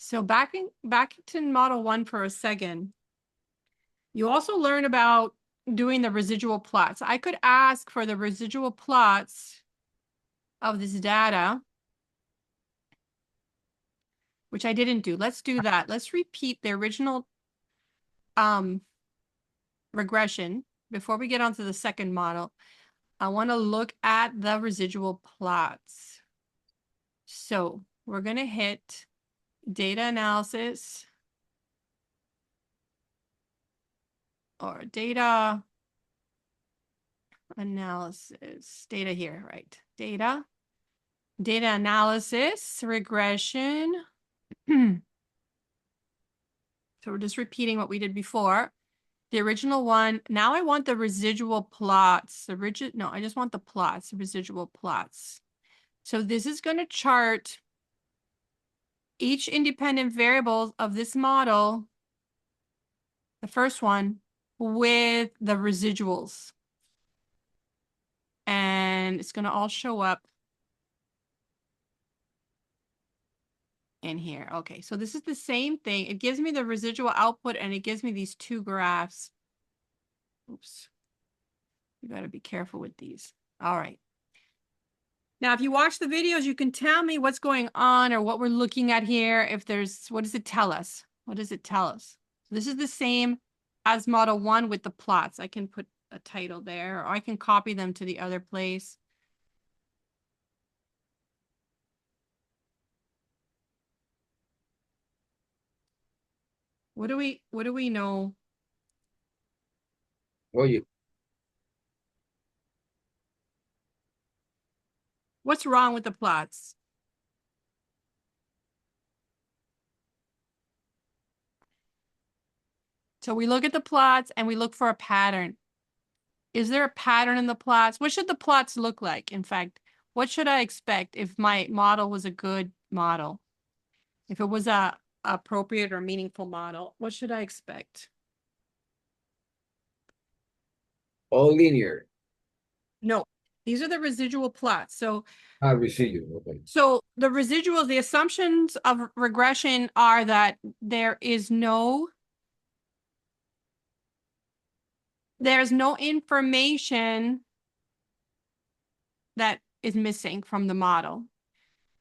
So back to model 1 for a second. You also learn about doing the residual plots. I could ask for the residual plots of this data, which I didn't do. Let's do that. Let's repeat the original regression before we get onto the second model. I want to look at the residual plots. So we're going to hit data analysis or data analysis, data here, right? Data analysis, regression. So we're just repeating what we did before. The original one. Now I want the residual plots. No, I just want the plots, the residual plots. So this is going to chart each independent variable of this model, the first one, with the residuals. And it's going to all show up in here. Okay, so this is the same thing. It gives me the residual output and it gives me these two graphs. Oops. You got to be careful with these. All right. Now, if you watch the videos, you can tell me what's going on or what we're looking at here. If there's, what does it tell us? What does it tell us? This is the same as model 1 with the plots. I can put a title there, or I can copy them to the other place. What do we know? Oh, you. What's wrong with the plots? So we look at the plots and we look for a pattern. Is there a pattern in the plots? What should the plots look like? In fact, what should I expect if my model was a good model? If it was a appropriate or meaningful model, what should I expect? All linear. No, these are the residual plots. So Residual. Okay. So the residuals, the assumptions of regression are that there's no information that is missing from the model.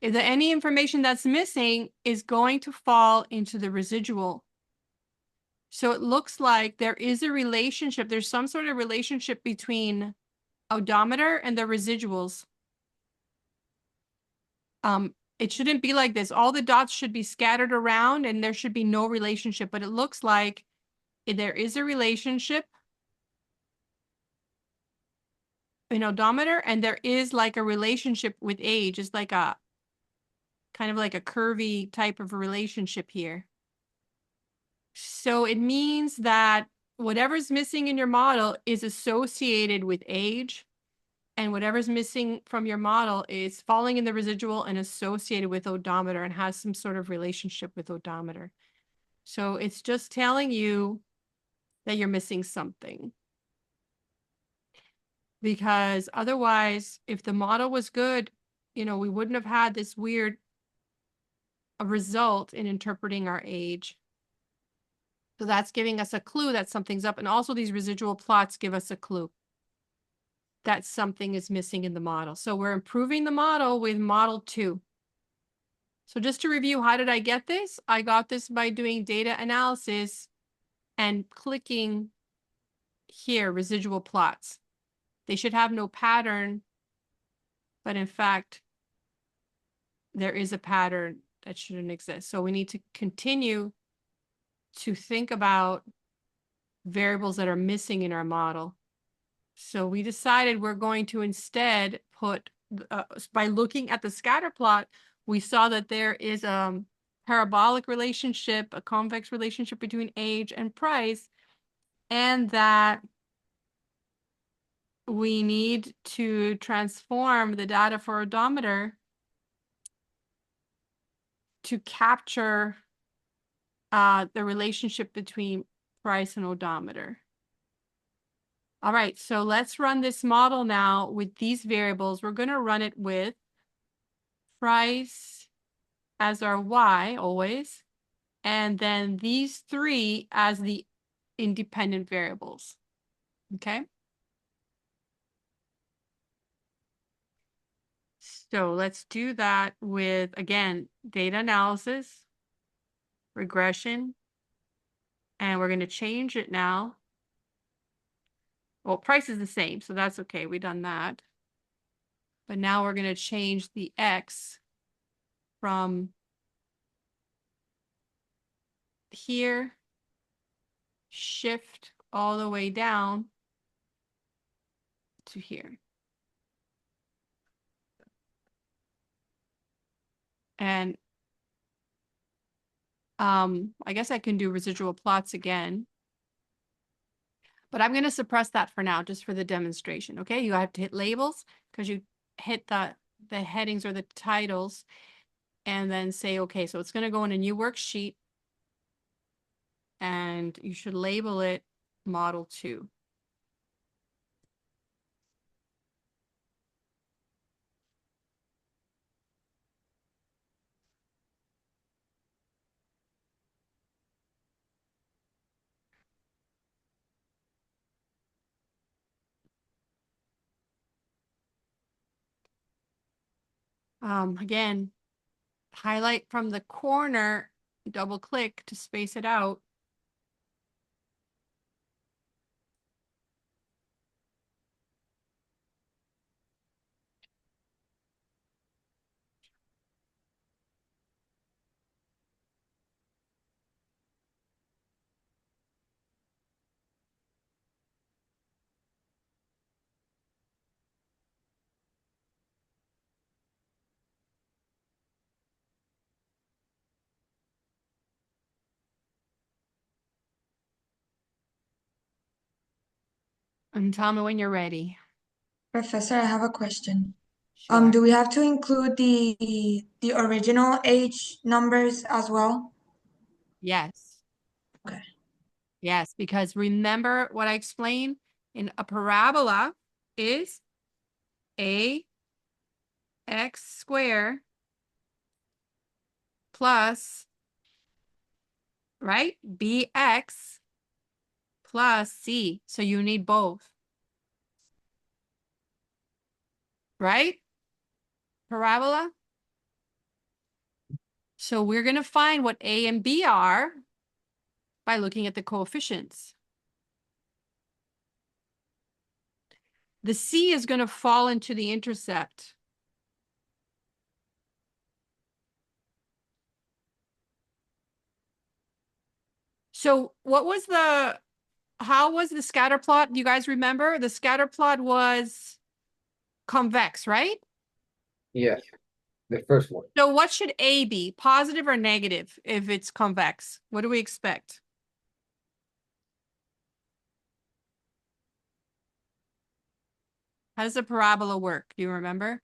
If any information that's missing is going to fall into the residual. So it looks like there is a relationship. There's some sort of relationship between odometer and the residuals. it shouldn't be like this. All the dots should be scattered around and there should be no relationship, but it looks like there is a relationship in odometer, and there is like a relationship with age. It's like a kind of like a curvy type of a relationship here. So it means that whatever's missing in your model is associated with age, and whatever's missing from your model is falling in the residual and associated with odometer and has some sort of relationship with odometer. So it's just telling you that you're missing something. Because otherwise, if the model was good, you know, we wouldn't have had this weird result in interpreting our age. So that's giving us a clue that something's up. And also these residual plots give us a clue that something is missing in the model. So we're improving the model with model 2. So just to review, how did I get this? I got this by doing data analysis and clicking here, residual plots. They should have no pattern, but in fact, there is a pattern that shouldn't exist. So we need to continue to think about variables that are missing in our model. So we decided we're going to instead put, by looking at the scatter plot, we saw that there is a parabolic relationship, a convex relationship between age and price, and that we need to transform the data for odometer to capture the relationship between price and odometer. All right, so let's run this model now with these variables. We're going to run it with price as our y always, and then these 3 as the independent variables. Okay. So let's do that with, again, data analysis, regression, and we're going to change it now. Well, price is the same, so that's okay. We've done that. But now we're going to change the X from here, shift all the way down to here. And I guess I can do residual plots again. But I'm going to suppress that for now, just for the demonstration. Okay, you have to hit labels because you hit the headings or the titles and then say, okay, so it's going to go in a new worksheet and you should label it model 2. Again, highlight from the corner, double click to space it out. And tell me when you're ready. Professor, I have a question. Sure. Do we have to include the original age numbers as well? Yes. Okay. Yes, because remember what I explained in a parabola is ax squared plus, right, bx plus c. So you need both, right? Parabola. So we're going to find what a and b are by looking at the coefficients. The c is going to fall into the intercept. So how was the scatter plot? Do you guys remember? The scatter plot was convex, right? Yes, the first one. So what should A be? Positive or negative if it's convex? What do we expect? How does a parabola work? Do you remember?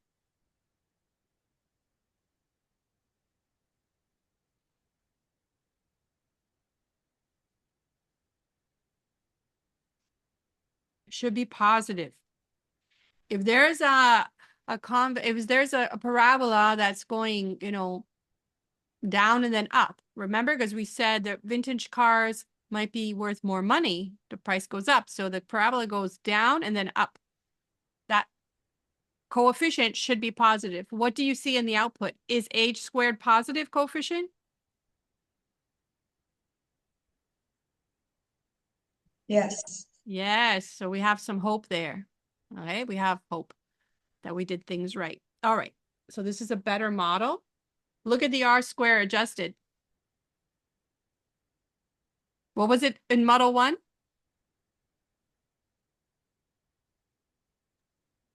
It should be positive. If there's if there's a parabola that's going, down and then up, remember, because we said that vintage cars might be worth more money, the price goes up. So the parabola goes down and then up. That coefficient should be positive. What do you see in the output? Is h squared positive coefficient? Yes. Yes, so we have some hope there. All right, we have hope that we did things right. All right, so this is a better model. Look at the R square adjusted. What was it in model 1?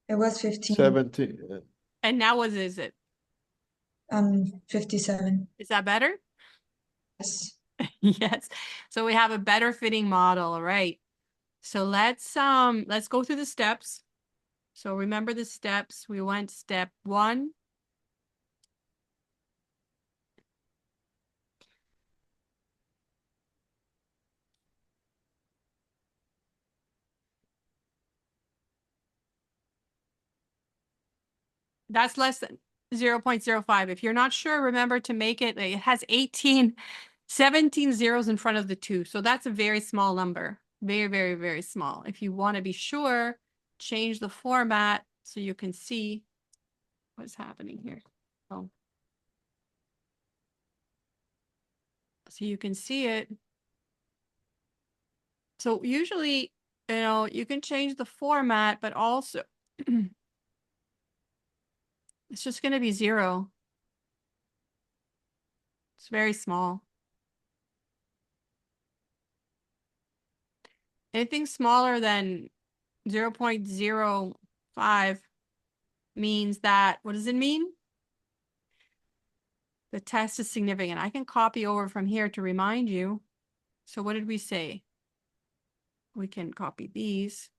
It was 15. 17. And now what is it? 57. Is that better? Yes. Yes. So we have a better fitting model, all right? So let's go through the steps. So remember the steps. We went step 1. That's less than 0.05. If you're not sure, remember to make it has 17 zeros in front of the 2. So that's a very small number. Very, very, very small. If you want to be sure, change the format so you can see what's happening here. Oh. So you can see it. So usually, you can change the format, but also it's just going to be 0. It's very small. Anything smaller than 0.05 means that, what does it mean? The test is significant. I can copy over from here to remind you. So what did we say? We can copy these.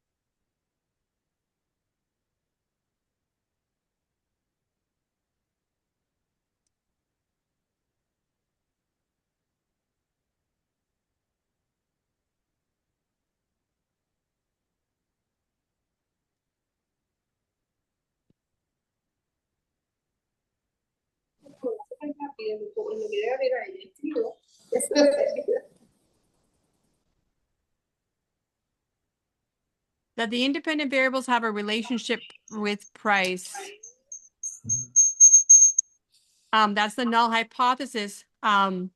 That the independent variables have a relationship with price. That's the null hypothesis. The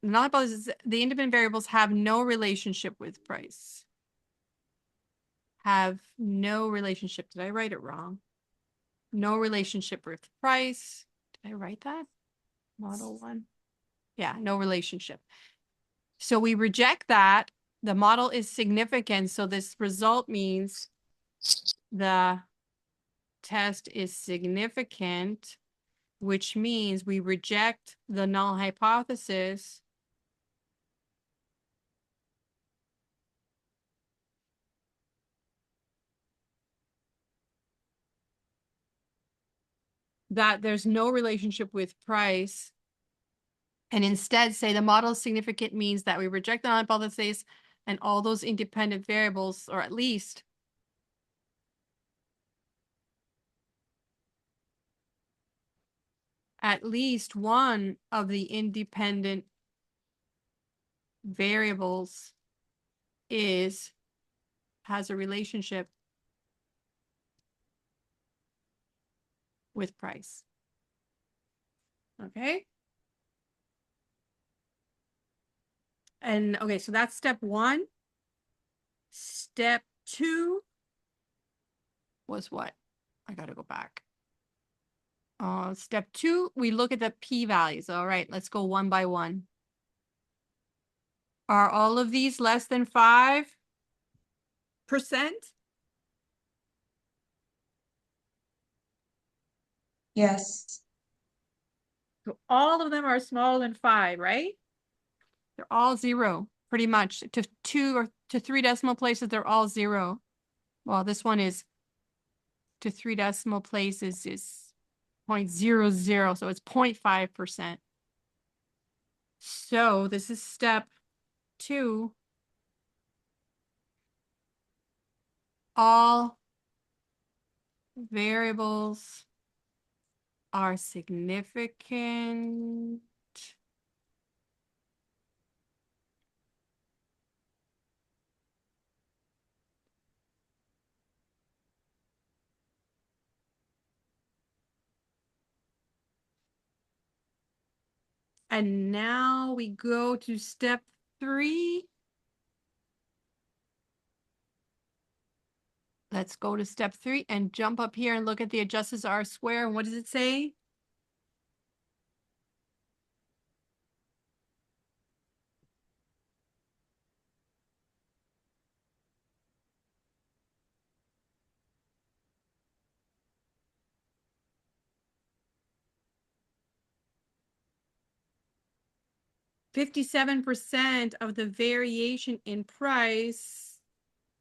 null hypothesis, the independent variables have no relationship with price. Have no relationship. Did I write it wrong? No relationship with price. Did I write that? Model 1. Yeah, no relationship. So we reject that. The model is significant. So this result means the test is significant, which means we reject the null hypothesis. That there's no relationship with price. And instead say the model is significant means that we reject the null hypothesis and all those independent variables, or at least one of the independent variables has a relationship with price. Okay. And okay, so that's step 1. Step 2 was what? I gotta go back. Step 2, we look at the p-values. All right, let's go one by one. Are all of these less than 5%? Yes. So all of them are smaller than 5, right? They're all 0, pretty much. To 2 or to 3 decimal places, they're all 0. Well, this one is to 3 decimal places is 0.00, so it's 0.5%. So this is step 2. All variables are significant. And now we go to step 3. Let's go to step 3 and jump up here and look at the adjusted R square. And what does it say? "57% of the variation in price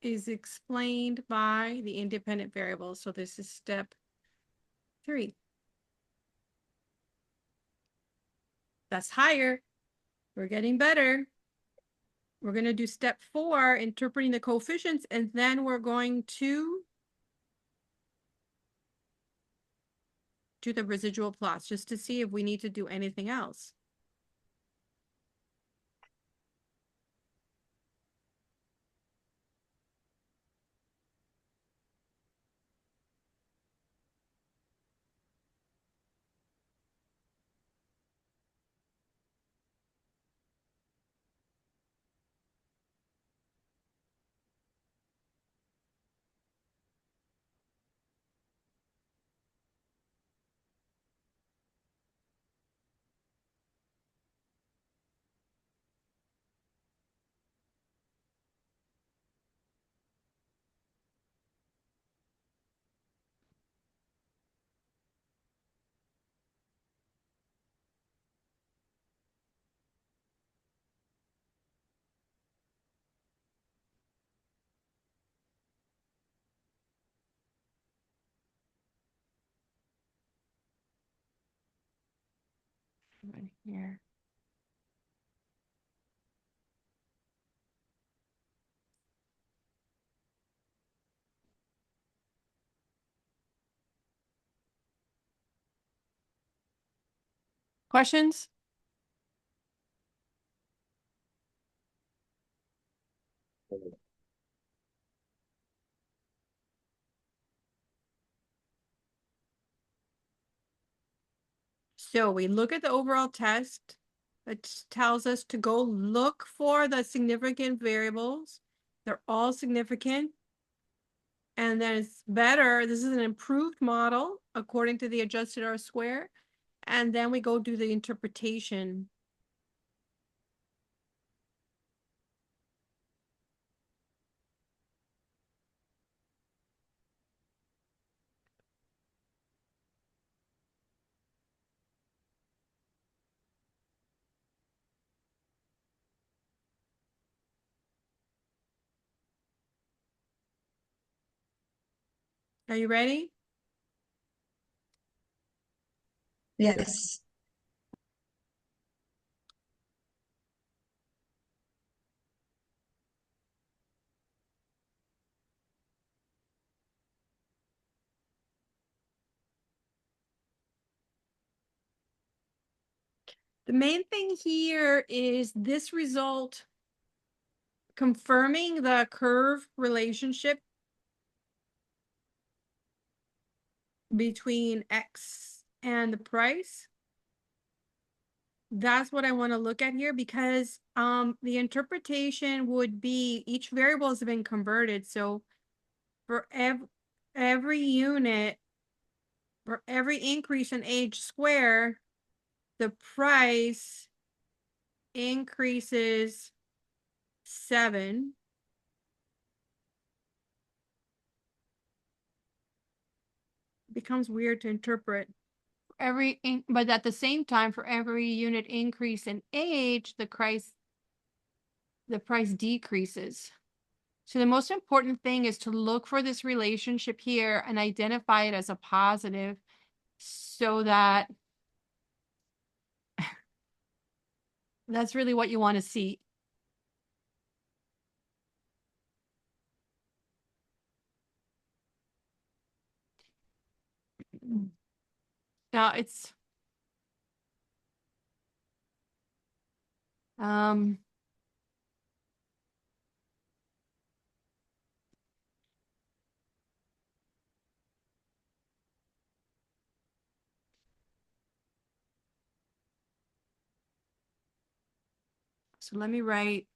is explained by the independent variables." So this is step 3. That's higher. We're getting better. We're going to do step 4, interpreting the coefficients, and then we're going to do the residual plots just to see if we need to do anything else. Right here. Questions? So we look at the overall test. It tells us to go look for the significant variables. They're all significant. And then it's better. This is an improved model according to the adjusted R square. And then we go do the interpretation. Are you ready? Yes. The main thing here is this result confirming the curve relationship between X and the price. That's what I want to look at here because the interpretation would be each variable has been converted. So for every unit, for every increase in H square, the price increases 7. Becomes weird to interpret. But at the same time, for every unit increase in age, the price decreases. So the most important thing is to look for this relationship here and identify it as a positive so that that's really what you want to see. Now it's so let me write,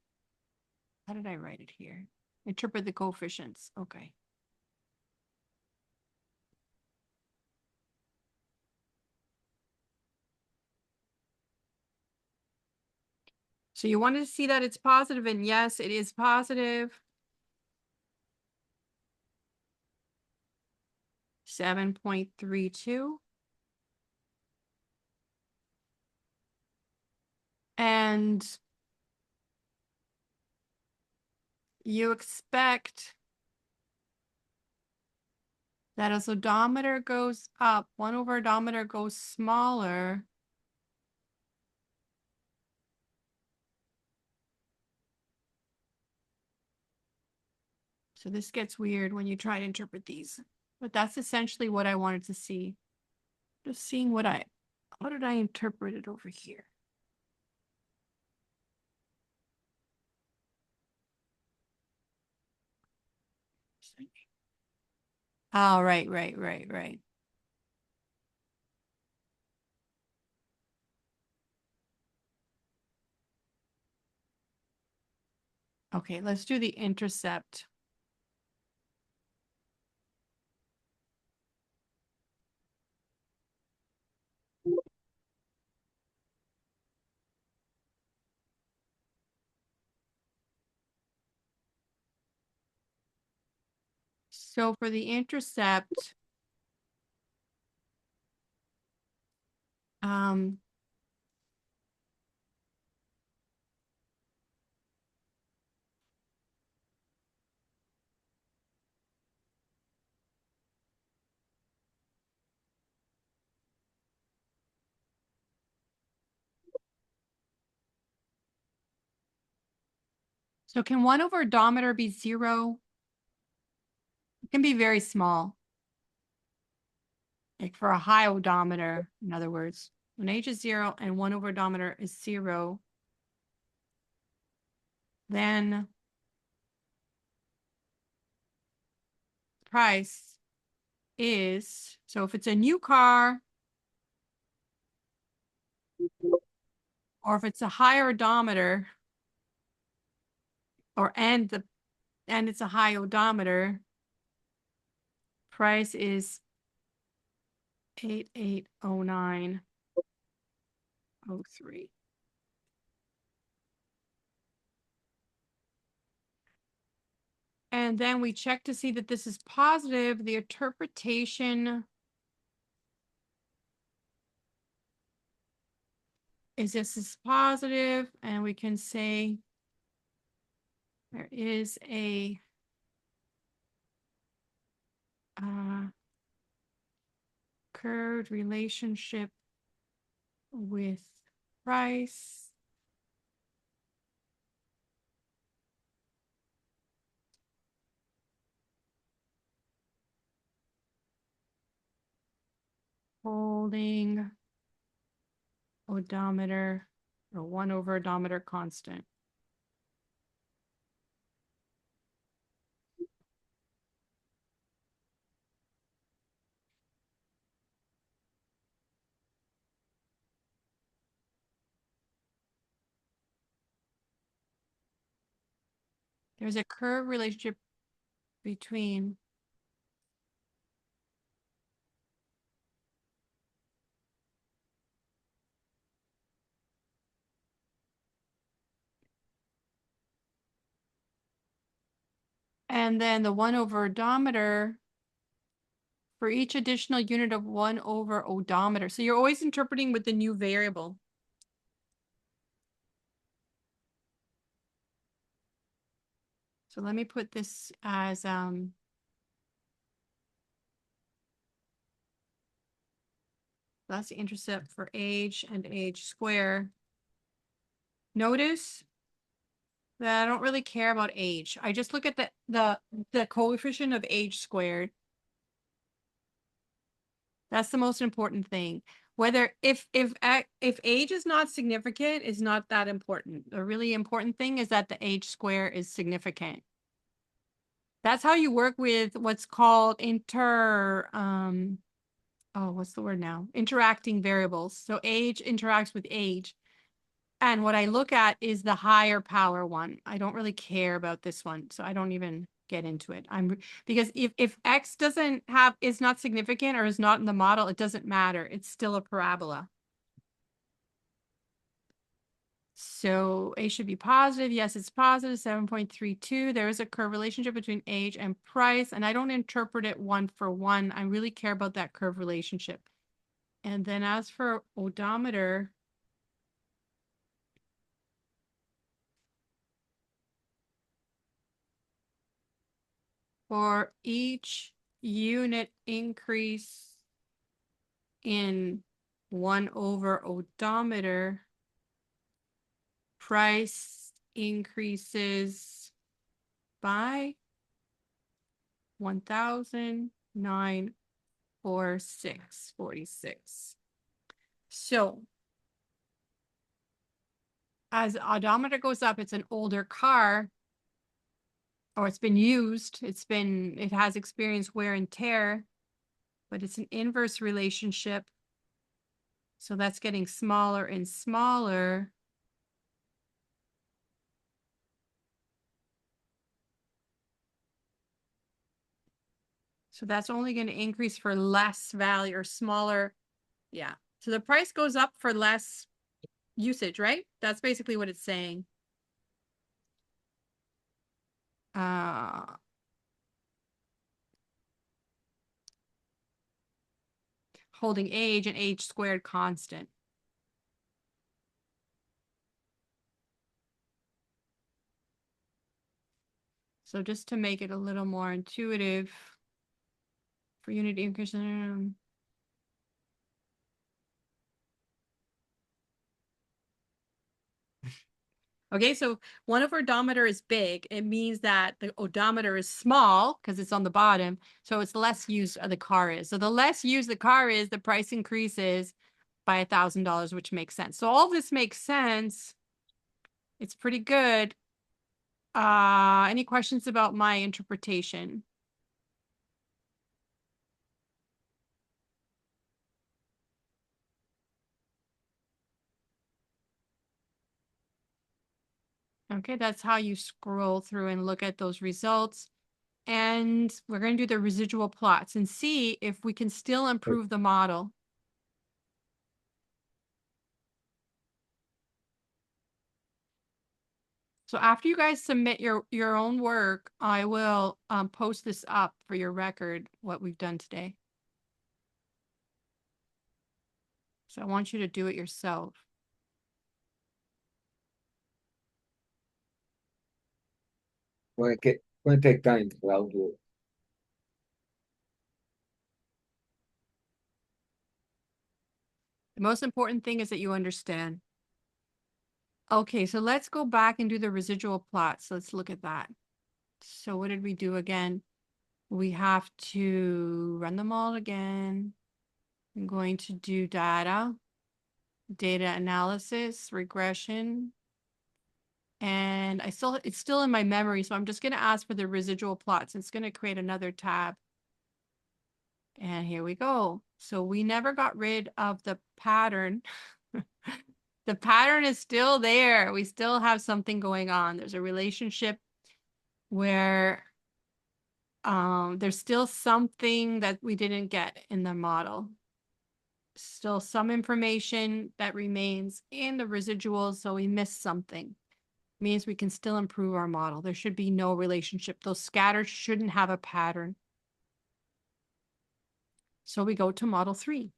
how did I write it here? Interpret the coefficients. Okay. So you wanted to see that it's positive, and yes, it is positive. 7.32. And you expect that as odometer goes up, 1 over odometer goes smaller. So this gets weird when you try to interpret these, but that's essentially what I wanted to see. Just seeing how did I interpret it over here? Oh, right. Okay, let's do the intercept. So for the intercept, so can 1 over odometer be 0? It can be very small. Like for a high odometer, in other words, when age is 0 and 1 over odometer is 0, then price is, so if it's a new car, or if it's a higher odometer, and it's a high odometer, price is 8809.03. And then we check to see that this is positive. The interpretation is this is positive, and we can say there is a curved relationship with price. Holding odometer, or 1 over odometer constant. There's a curved relationship between And then the 1 over odometer for each additional unit of 1 over odometer. So you're always interpreting with the new variable. So let me put this as that's the intercept for age and age square. Notice that I don't really care about age. I just look at the coefficient of age squared. That's the most important thing. Whether if age is not significant is not that important. The really important thing is that the age square is significant. That's how you work with what's called what's the word now? Interacting variables. So age interacts with age. And what I look at is the higher power one. I don't really care about this one. So I don't even get into it. Because if X is not significant or is not in the model, it doesn't matter. It's still a parabola. So A should be positive. Yes, it's positive, 7.32. There is a curve relationship between age and price, and I don't interpret it one for one. I really care about that curve relationship. And then as for odometer, for each unit increase in 1 over odometer, price increases by 1,946.46. So as odometer goes up, it's an older car, or it's been used. It has experienced wear and tear, but it's an inverse relationship. So that's getting smaller and smaller. So that's only going to increase for less value or smaller. Yeah. So the price goes up for less usage, right? That's basically what it's saying. Holding age and age squared constant. So just to make it a little more intuitive for unit increase. Okay, so 1 over odometer is big. It means that the odometer is small because it's on the bottom. So it's less used the car is. So the less used the car is, the price increases by $1,000, which makes sense. So all this makes sense. It's pretty good. Any questions about my interpretation? Okay, that's how you scroll through and look at those results. And we're going to do the residual plots and see if we can still improve the model. So after you guys submit your own work, I will post this up for your record, what we've done today. So I want you to do it yourself. Going to take time, but I'll do it. The most important thing is that you understand. Okay, so let's go back and do the residual plots. Let's look at that. So what did we do again? We have to run them all again. I'm going to do data analysis, regression. And it's still in my memory, so I'm just going to ask for the residual plots. It's going to create another tab. And here we go. So we never got rid of the pattern. The pattern is still there. We still have something going on. There's a relationship where there's still something that we didn't get in the model. Still some information that remains in the residuals, so we missed something. means we can still improve our model. There should be no relationship. Those scatters shouldn't have a pattern. So we go to model 3.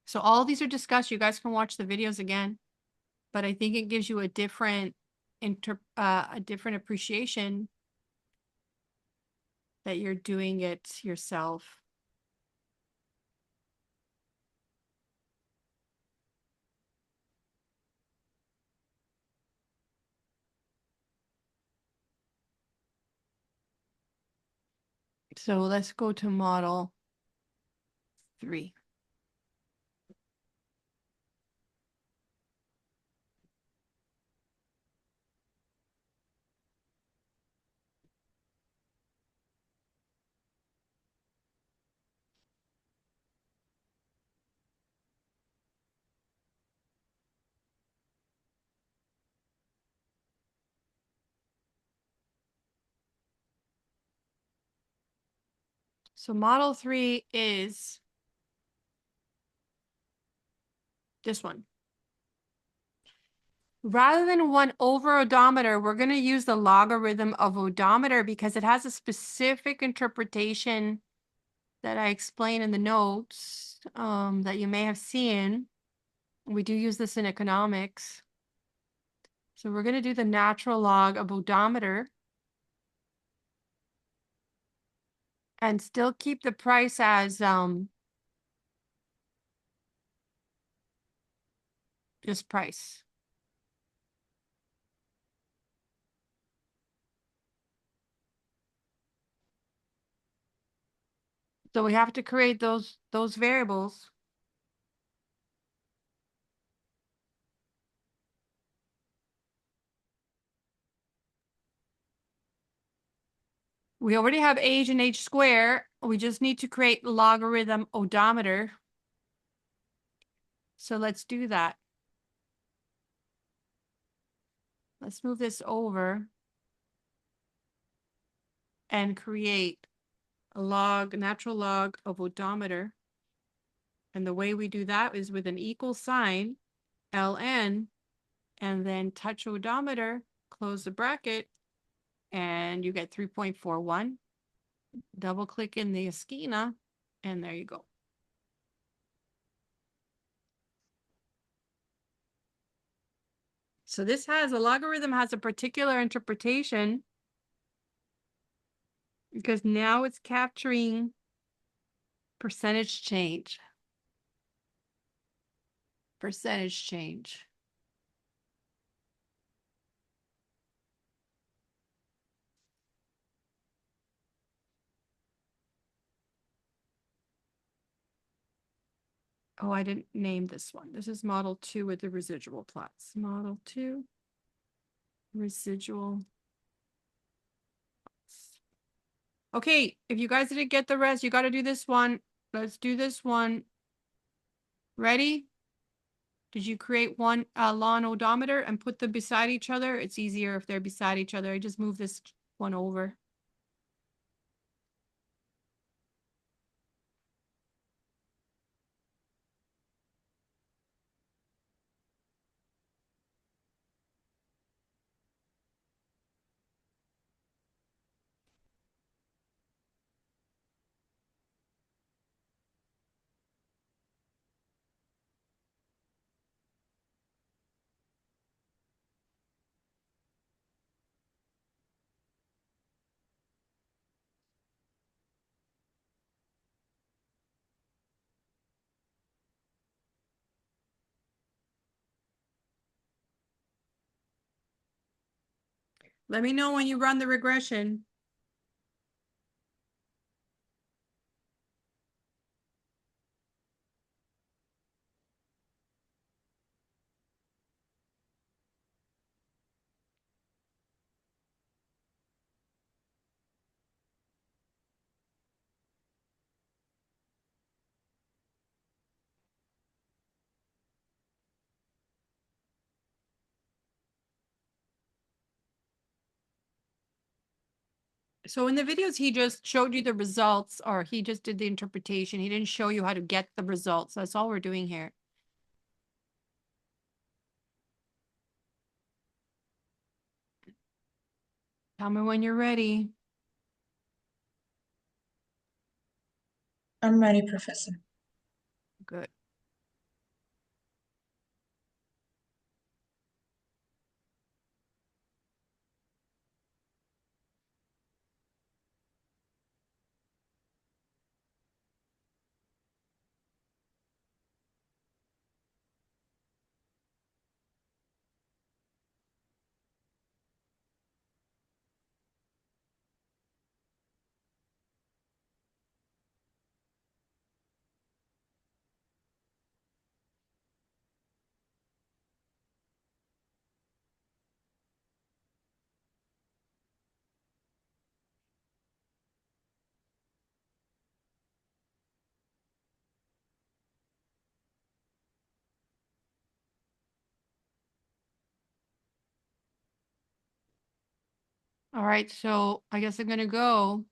So all these are discussed. You guys can watch the videos again, but I think it gives you a different appreciation that you're doing it yourself. So let's go to model 3. So model 3 is this one. Rather than 1 over odometer, we're going to use the logarithm of odometer because it has a specific interpretation that I explain in the notes that you may have seen. We do use this in economics. So we're going to do the natural log of odometer and still keep the price as just price. So we have to create those variables. We already have age and age square. We just need to create logarithm odometer. So let's do that. Let's move this over and create a natural log of odometer. And the way we do that is with an equal sign, ln, and then touch odometer, close the bracket, and you get 3.41. Double click in the esquina, and there you go. So this a logarithm has a particular interpretation because now it's capturing percentage change. Percentage change. Oh, I didn't name this one. This is model 2 with the residual plots. Model 2, residual. Okay, if you guys didn't get the rest, you got to do this one. Let's do this one. Ready? Did you create one law and odometer and put them beside each other? It's easier if they're beside each other. I just move this one over. Let me know when you run the regression. So in the videos, he just showed you the results, or he just did the interpretation. He didn't show you how to get the results. That's all we're doing here. Tell me when you're ready. I'm ready, Professor. Good. All right, so I guess I'm gonna go.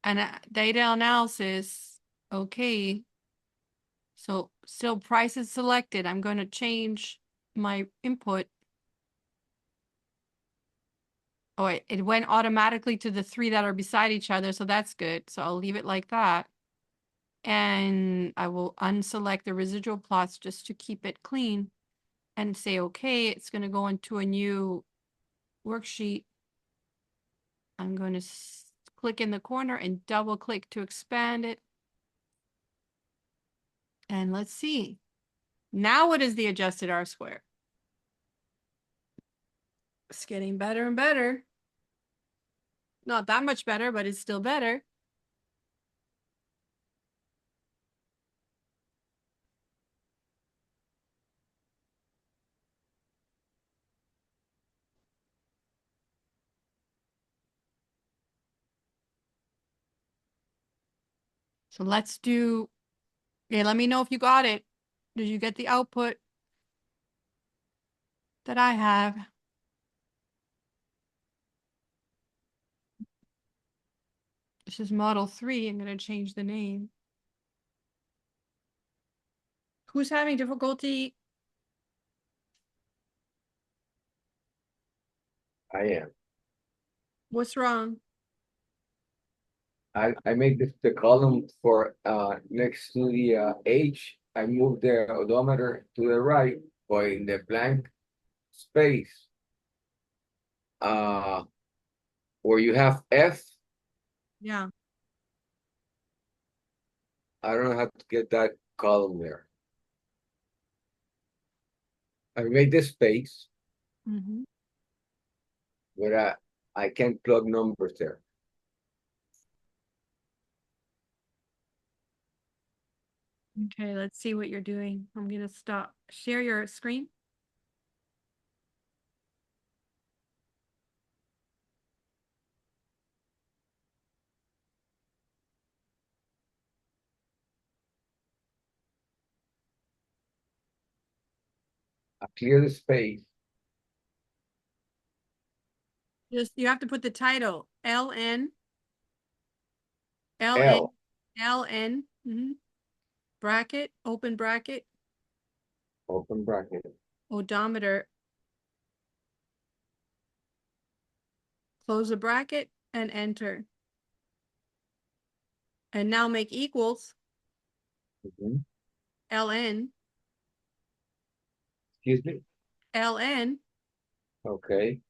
And data analysis, okay. So still price is selected. I'm going to change my input. Oh, it went automatically to the three that are beside each other, so that's good. So I'll leave it like that. And I will unselect the residual plots just to keep it clean and say, okay, it's going to go into a new worksheet. I'm going to click in the corner and double click to expand it. And let's see. Now what is the adjusted R square? It's getting better and better. Not that much better, but it's still better. So let's do, okay, let me know if you got it. Did you get the output that I have? This is model 3. I'm going to change the name. Who's having difficulty? I am. What's wrong? I made the column for next to the H. I moved the odometer to the right, but in the blank space, where you have F, Yeah. I don't know how to get that column there. I made the space, Mm-hmm. but I can't plug numbers there. Okay, let's see what you're doing. I'm going to stop. Share your screen. I clear the space. Just you have to put the title LN L. bracket, open bracket, Open bracket. odometer, close the bracket and enter. And now make equals Mhm. LN, Excuse me. LN, Okay.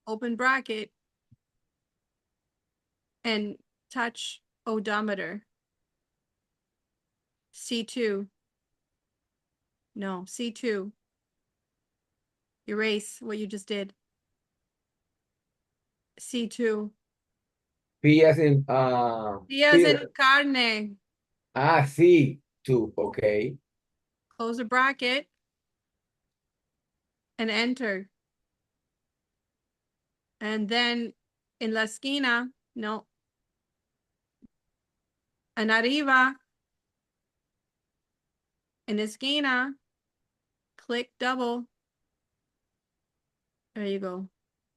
open bracket, and touch odometer. C2. No, C2. Erase what you just did. C2. P as in C as in Peter. carne. C2. Okay. Close the bracket and enter. And then in la esquina, no. En arriba, en esquina, click double. There you go.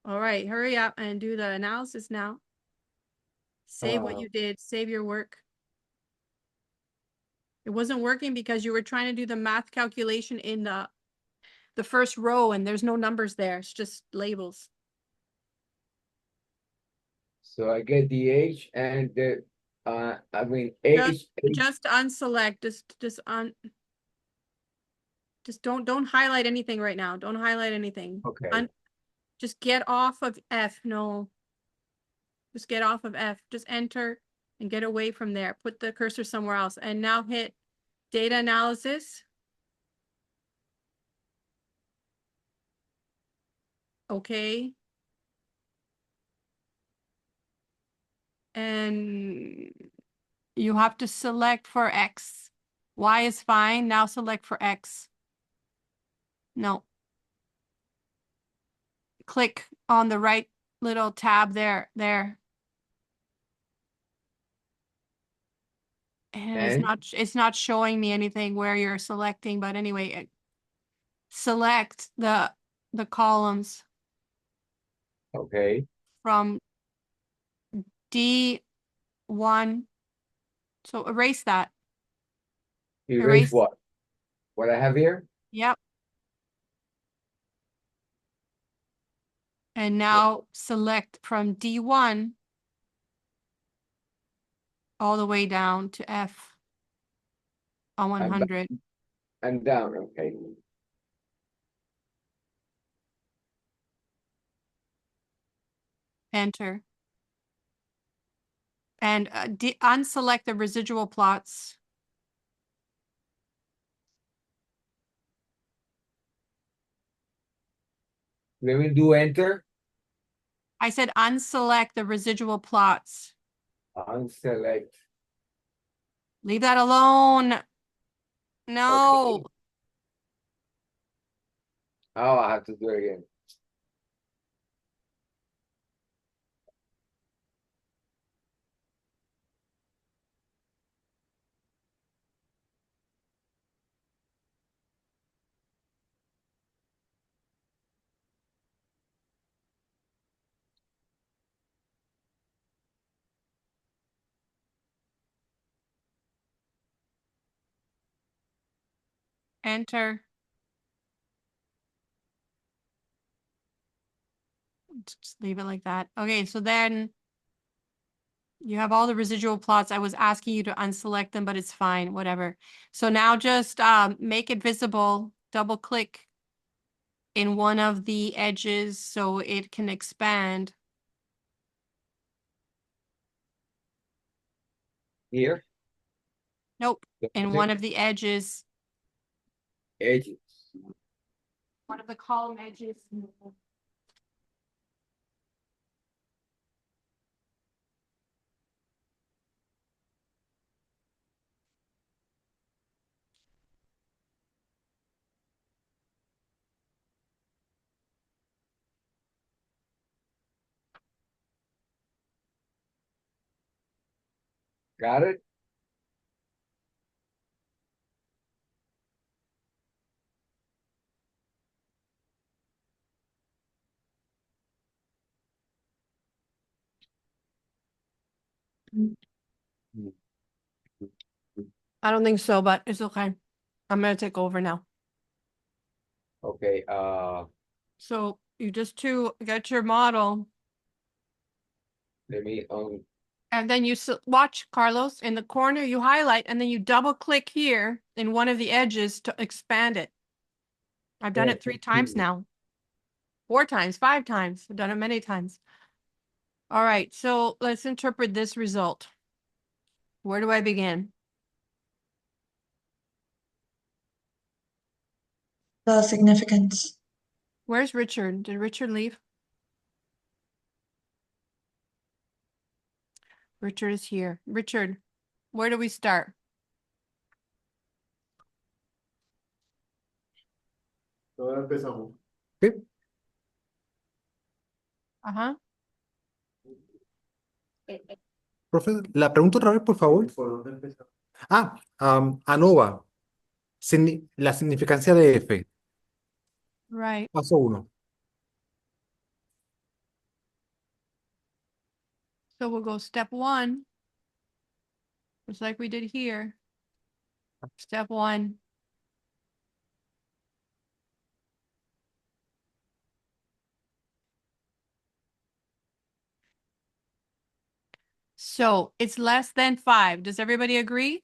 All right, hurry up and do the analysis now. Save what you did, save your work. It wasn't working because you were trying to do the math calculation in the the first row and there's no numbers there. It's just labels. So I get the H and the, I mean, H, Just unselect, just don't highlight anything right now. Don't highlight anything. okay, Just get off of F. No. Just get off of F. Just enter and get away from there. Put the cursor somewhere else. And now hit data analysis. Okay. And you have to select for X. Y is fine. Now select for X. No. Click on the right little tab there. And it's not showing me anything where you're selecting, but anyway, select the columns okay. from D1. So erase that. Erase what? What I have here? Yep. And now select from D1 all the way down to F on 100. And down, okay. Enter. And unselect the residual plots. Let me do enter. I said unselect the residual plots. Unselect. Leave that alone. No. Okay. Oh, I have to do it again. Enter. Just leave it like that. Okay, so then you have all the residual plots. I was asking you to unselect them, but it's fine, whatever. So now just make it visible, double click in one of the edges so it can expand. Here. Nope, in one of the edges, Edges. one of the column edges. Got it? I don't think so, but it's okay. I'm gonna take over now. Okay, So you just get your model. let me And then you watch, Carlos, in the corner, you highlight, and then you double click here in one of the edges to expand it. I've done it 3 times now. 4 times, 5 times. I've done it many times. All right, so let's interpret this result. Where do I begin? The significance. Where's Richard? Did Richard leave? Richard is here. Richard, where do we start? Ahora empezamos. ¿Sí? Ajá. Profe, la pregunta otra vez, por favor. ¿Por dónde empezamos? ANOVA, la significancia de F. Right. Paso 1. So we'll go step 1, just like we did here. Step 1. So it's less than 5. Does everybody agree?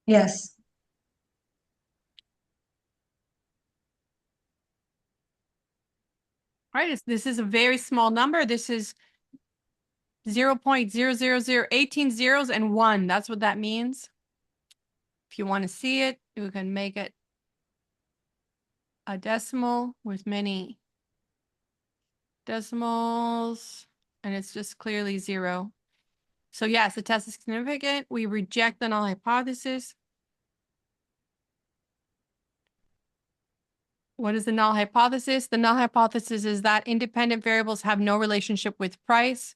Yes. Right, this is a very small number. This is 0.000, 18 zeros and 1. That's what that means. If you want to see it, you can make it a decimal with many decimals, and it's just clearly 0. So yes, the test is significant. We reject the null hypothesis. What is the null hypothesis? The null hypothesis is that independent variables have no relationship with price.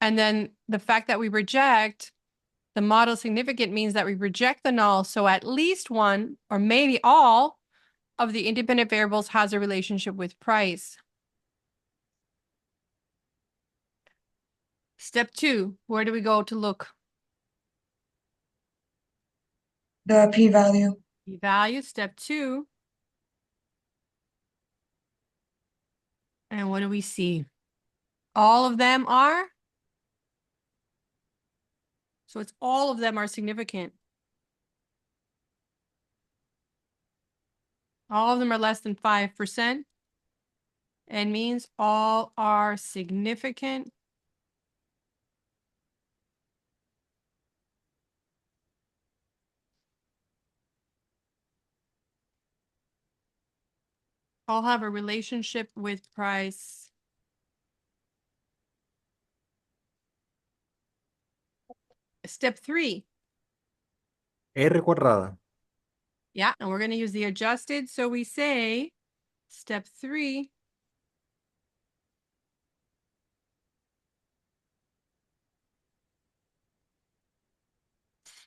And then the fact that we reject the model significant means that we reject the null. So at least one or maybe all of the independent variables has a relationship with price. Step 2, where do we go to look? The p-value. P-value, step 2. And what do we see? All of them are? So it's all of them are significant. All of them are less than 5%. And means all are significant. All have a relationship with price. Step 3. R cuadrada. Yeah, and we're going to use the adjusted. So we say step 3.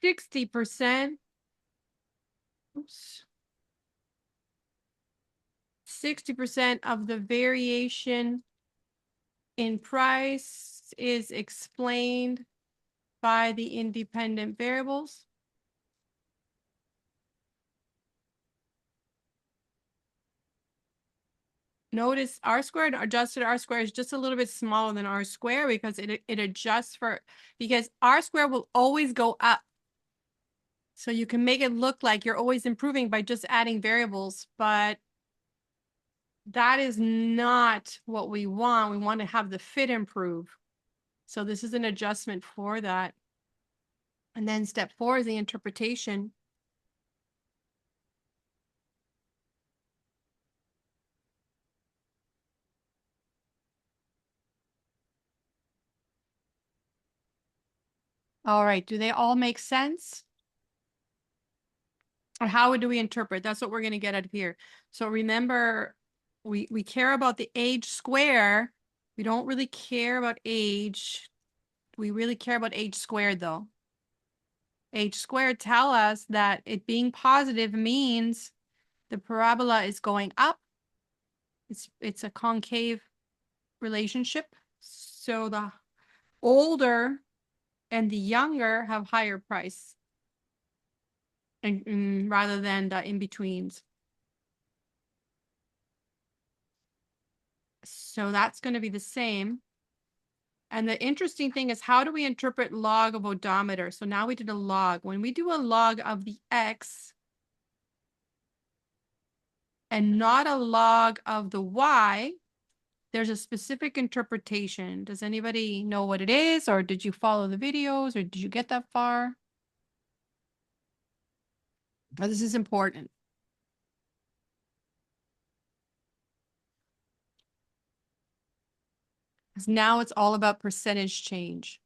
%, oops. 60% of the variation in price is explained by the independent variables. Notice R squared, adjusted R squared is just a little bit smaller than R squared because it adjusts for, because R squared will always go up. So you can make it look like you're always improving by just adding variables, but that is not what we want. We want to have the fit improve. So this is an adjustment for that. And then step 4 is the interpretation. All right, do they all make sense? Or how do we interpret? That's what we're going to get at here. So remember, we care about the age square. We don't really care about age. We really care about age squared though. Age squared tell us that it being positive means the parabola is going up. It's a concave relationship. So the older and the younger have higher price, and rather than the in-betweens. So that's going to be the same. And the interesting thing is, how do we interpret log of odometer? So now we did a log. When we do a log of the X and not a log of the Y, there's a specific interpretation. Does anybody know what it is? Or did you follow the videos? Or did you get that far? Oh, this is important. Because now it's all about percentage change.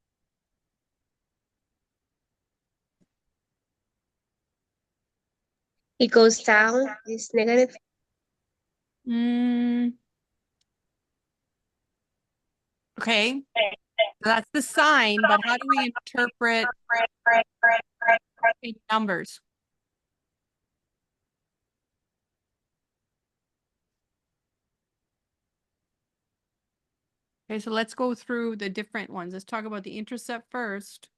It goes down, it's negative. Okay, so that's the sign, but how do we interpret in numbers? Okay, so let's go through the different ones. Let's talk about the intercept first.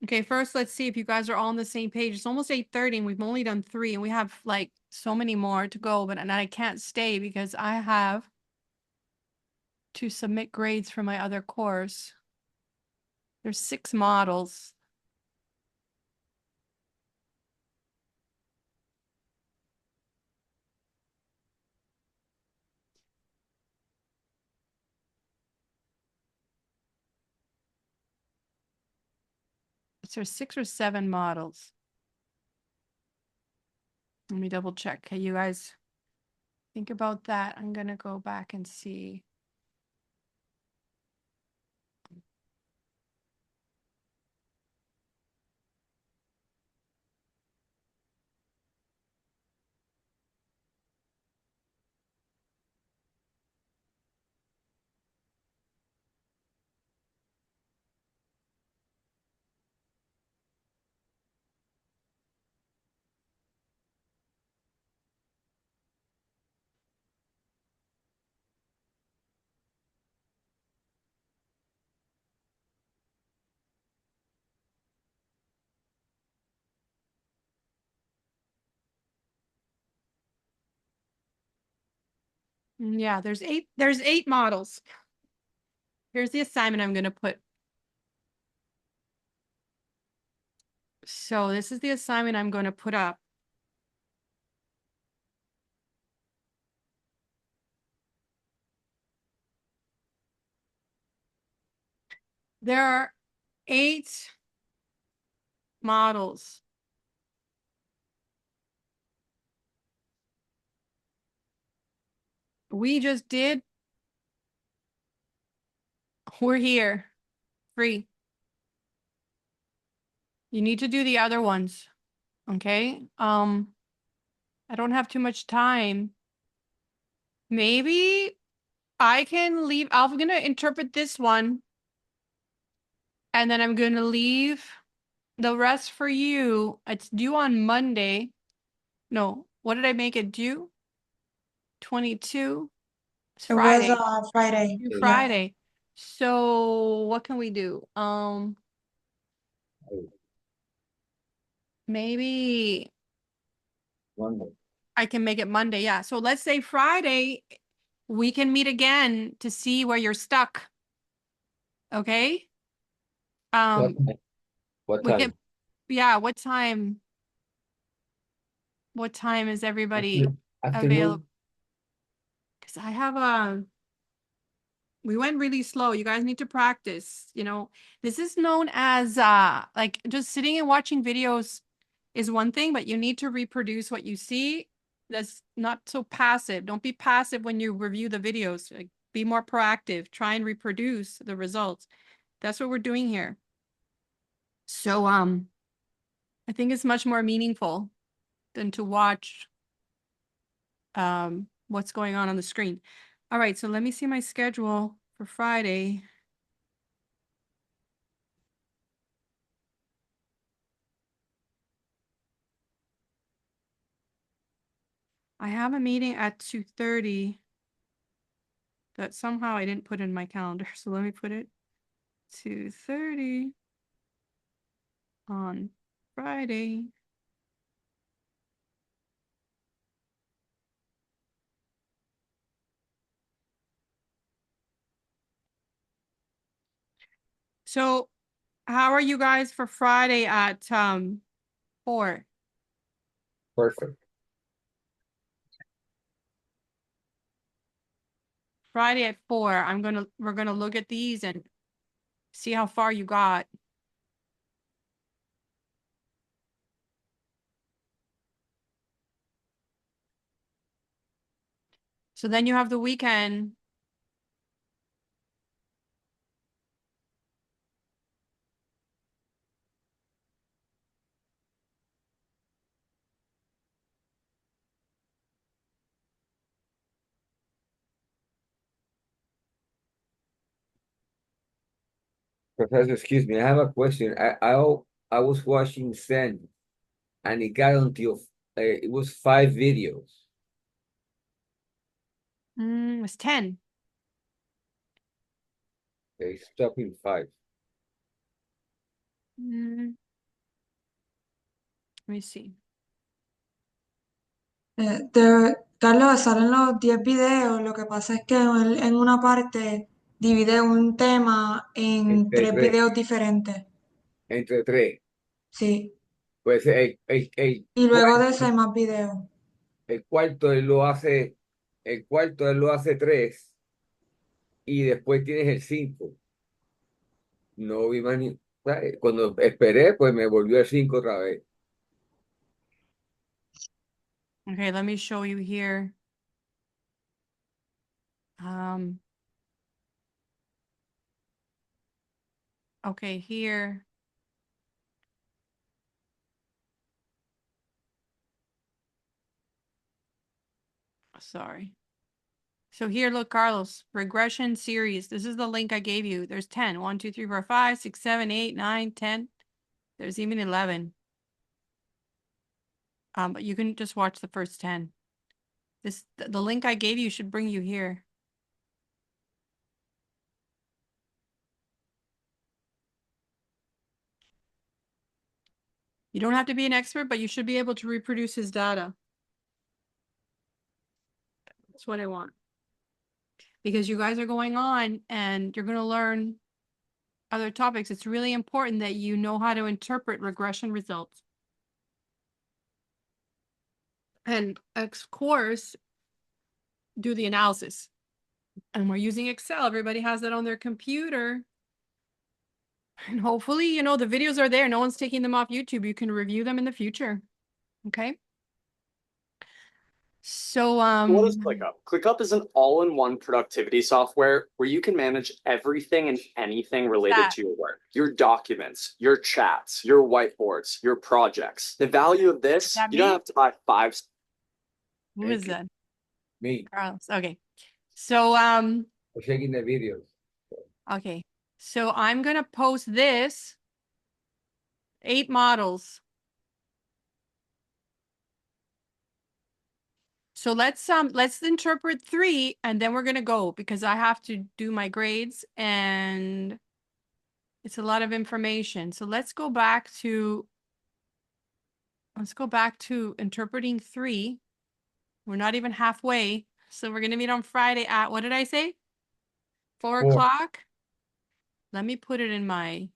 Okay, first let's see if you guys are all on the same page. It's almost 8:30 and we've only done 3 and we have like so many more to go, but and I can't stay because I have to submit grades for my other course. There's 6 models. Is there 6 or 7 models? Let me double check. Okay, you guys think about that. I'm gonna go back and see. Yeah, there's 8 models. Here's the assignment I'm gonna put. So this is the assignment I'm gonna put up. There are 8 models. We just did. We're here. Free. You need to do the other ones. Okay. I don't have too much time. Maybe I can leave. I'm gonna interpret this one. And then I'm gonna leave the rest for you. It's due on Monday. No, what did I make it due? 22. It's It was Friday. Friday. Due Yeah. Friday. So what can we do? Maybe Monday. I can make it Monday. Yeah. So let's say Friday, we can meet again to see where you're stuck. Okay. What time? What We time? can, yeah. What time? What time is everybody available? Afternoon? Because I have we went really slow. You guys need to practice. You know, this is known as like just sitting and watching videos is one thing, but you need to reproduce what you see. That's not so passive. Don't be passive when you review the videos. Like, be more proactive. Try and reproduce the results. That's what we're doing here. So I think it's much more meaningful than to watch what's going on the screen. All right, so let me see my schedule for Friday. I have a meeting at 2:30 that somehow I didn't put in my calendar. So let me put it 2:30 on Friday. So how are you guys for Friday at 4? Perfect. Friday at 4. We're gonna look at these and see how far you got. So then you have the weekend. Professor, excuse me, I have a question. I was watching Zen and it got until it was 5 videos. It's 10. Okay, stopping 5. Let me see. Carlos, salen los 10 videos. Lo que pasa es que en una parte divide un tema en Entre 3 tres, videos diferentes. entre tres. Sí. Pues Y luego de eso hay más videos. el cuarto el cuarto él lo hace tres y después tienes el cinco. No vi más ni, ¿sabes? Cuando esperé, pues me volvió el cinco otra vez. Okay, let me show you here. Okay, here. Sorry. So here, look, Carlos, regression series. This is the link I gave you. There's 10. 1, 2, 3, 4, 5, 6, 7, 8, 9, 10. There's even 11. But you can just watch the first 10. The link I gave you should bring you here. You don't have to be an expert, but you should be able to reproduce his data. That's what I want. Because you guys are going on and you're going to learn other topics. It's really important that you know how to interpret regression results. And of course, do the analysis. And we're using Excel. Everybody has that on their computer. And hopefully, you know, the videos are there. No one's taking them off YouTube. You can review them in the future. Okay. So, What is ClickUp? ClickUp is an all-in-one productivity software where you can manage everything and anything related that? to your work. Your documents, your chats, your whiteboards, your projects. The value of this, that you don't me? have to buy 5. Who is that? Me, Carlos. Okay. So, checking the videos. okay. So I'm going to post this 8 models. So let's interpret 3 and then we're going to go because I have to do my grades and it's a lot of information. So let's go back to interpreting 3. We're not even halfway. So we're going to meet on Friday at, what did I say? 4 4. o'clock. Let me put it in my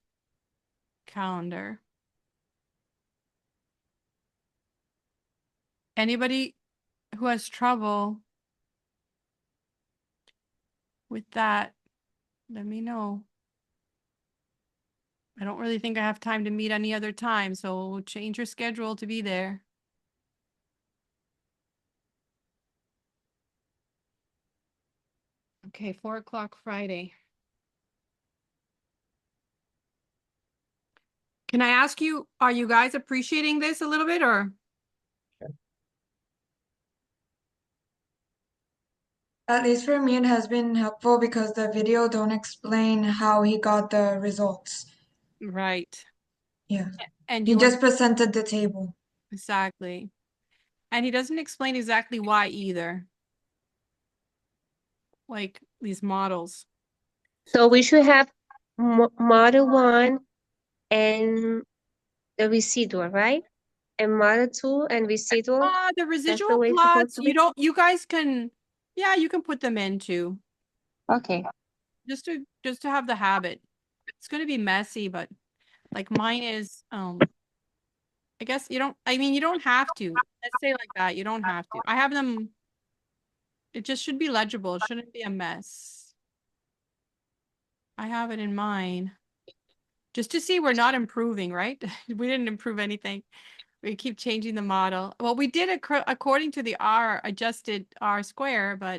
calendar. Anybody who has trouble with that, let me know. I don't really think I have time to meet any other time, so change your schedule to be there. Okay, 4 o'clock Friday. Can I ask you, are you guys appreciating this a little bit or? At least for me, it has been helpful because the video don't explain how he got the results. Right. Yeah. And He you just presented the table. exactly. And he doesn't explain exactly why either. Like these models. So we should have model 1 and the residual, right? And model 2 and residual. The That's the residual way it's supposed plots, to be. you guys can, yeah, you can put them in too. Okay. Just to have the habit. It's going to be messy, but like mine is, I guess you don't have to. Let's say like that. You don't have to. I have them. It just should be legible. It shouldn't be a mess. I have it in mine. Just to see we're not improving, right? We didn't improve anything. We keep changing the model. Well, we did according to the adjusted R square, but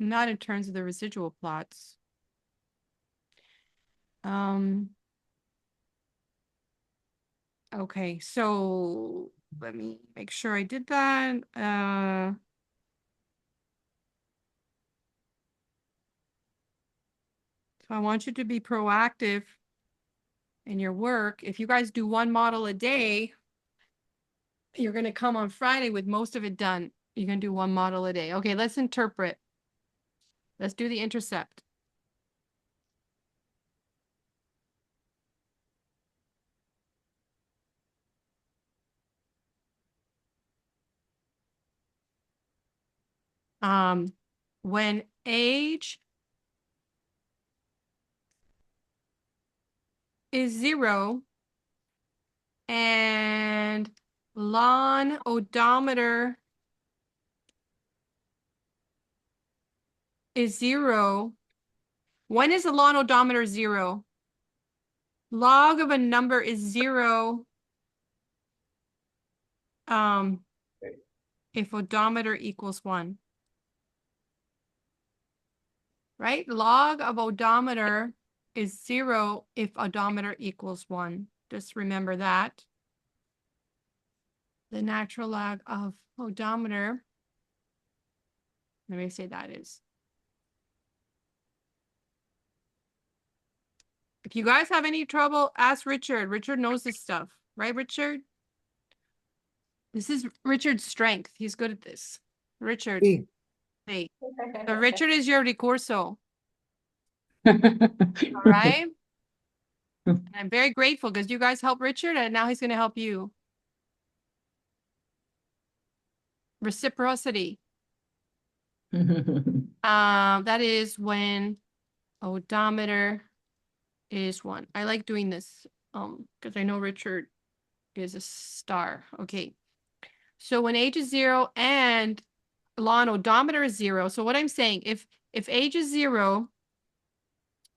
not in terms of the residual plots. Okay, so let me make sure I did that. So I want you to be proactive in your work. If you guys do 1 model a day, you're going to come on Friday with most of it done. You're going to do 1 model a day. Okay, let's interpret. Let's do the intercept. When age is 0 and lawn odometer is 0. When is the lawn odometer 0? Log of a number is 0. If odometer equals 1. Right? Log of odometer is 0 if odometer equals 1. Just remember that. The natural log of odometer, let me say that is. If you guys have any trouble, ask Richard. Richard knows this stuff. Right, Richard? This is Richard's strength. He's good at this. Richard. Sí. Hey. So Richard is your recurso. All right? And I'm very grateful because you guys helped Richard and now he's going to help you. Reciprocity. That is when odometer is 1. I like doing this because I know Richard is a star. Okay. So when age is 0 and lawn odometer is 0. So what I'm saying, if age is 0,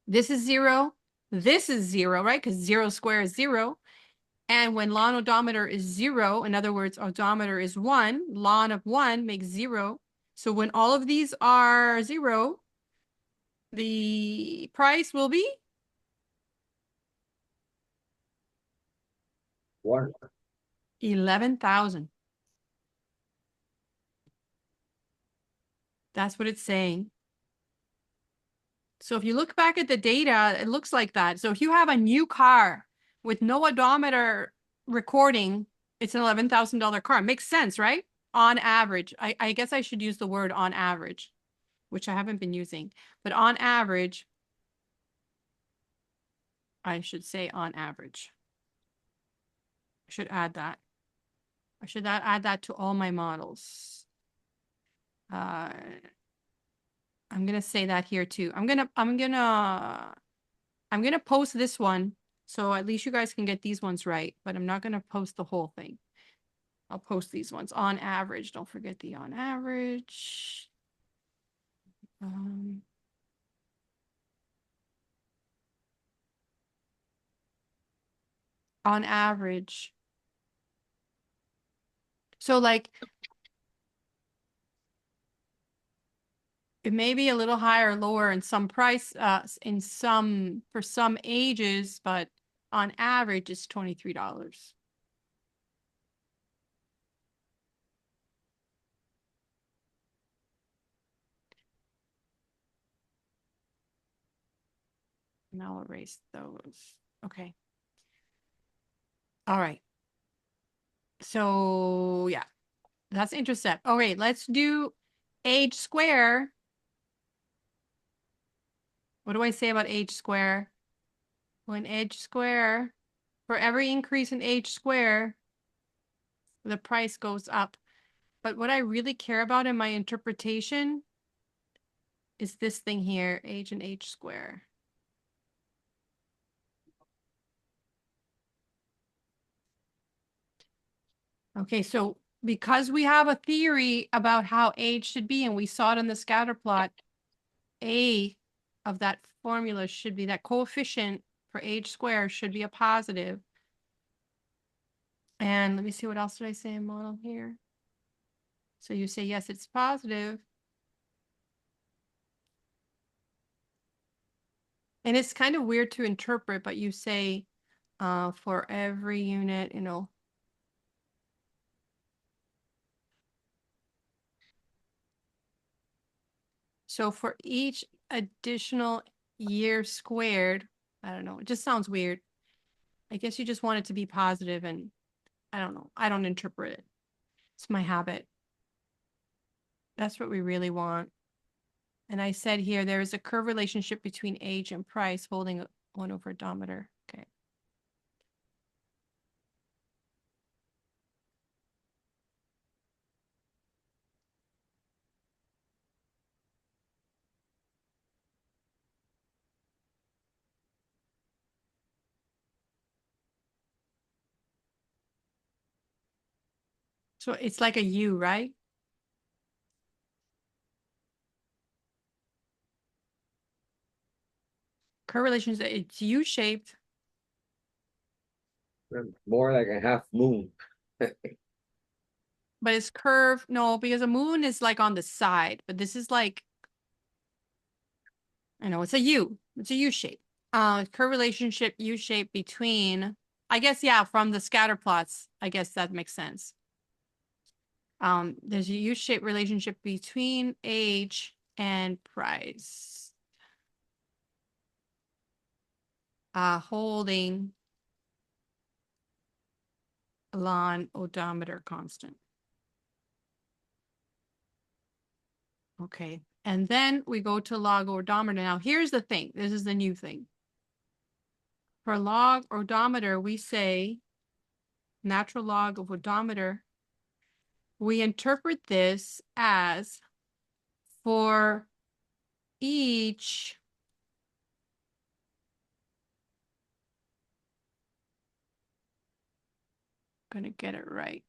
this is 0, this is 0, right? Because 0 squared is 0. And when lawn odometer is 0, in other words, odometer is 1, lawn of 1 makes 0. So when all of these are 0, the price will be 1. 11,000. That's what it's saying. So if you look back at the data, it looks like that. So if you have a new car with no odometer recording, it's an $11,000 car. Makes sense, right? On average. I guess I should use the word on average, which I haven't been using. But on average, I should say on average. I should add that. I should add that to all my models. I'm gonna say that here too. I'm gonna post this one so at least you guys can get these ones right, but I'm not gonna post the whole thing. I'll post these ones on average. Don't forget the on average. On average. So like it may be a little higher or lower in some price, for some ages, but on average it's $23. And I'll erase those. Okay. All right. So yeah, that's intercept. All right, let's do age square. What do I say about age square? When age square, for every increase in age square, the price goes up. But what I really care about in my interpretation is this thing here, age and age square. Okay, so because we have a theory about how age should be, and we saw it in the scatter plot, A of that formula should be, that coefficient for age square should be a positive. And let me see, what else did I say in model here? So you say, yes, it's positive. And it's kind of weird to interpret, but you say for every unit, you know, so for each additional year squared, I don't know, it just sounds weird. I guess you just want it to be positive, and I don't know. I don't interpret it. It's my habit. That's what we really want. And I said here, there is a curve relationship between age and price holding 1 over odometer. Okay. So it's like a U, right? Curve relations, it's U-shaped. More like a half moon. But it's curved. No, because a moon is like on the side, but this is like, I know it's a U. It's a U shape. Curve relationship U shape between, I guess, yeah, from the scatter plots, I guess that makes sense. There's a U shape relationship between age and price. Holding ln odometer constant. Okay, and then we go to log odometer. Now, here's the thing. This is the new thing. For log odometer, we say natural log of odometer. We interpret this as for each gonna get it right.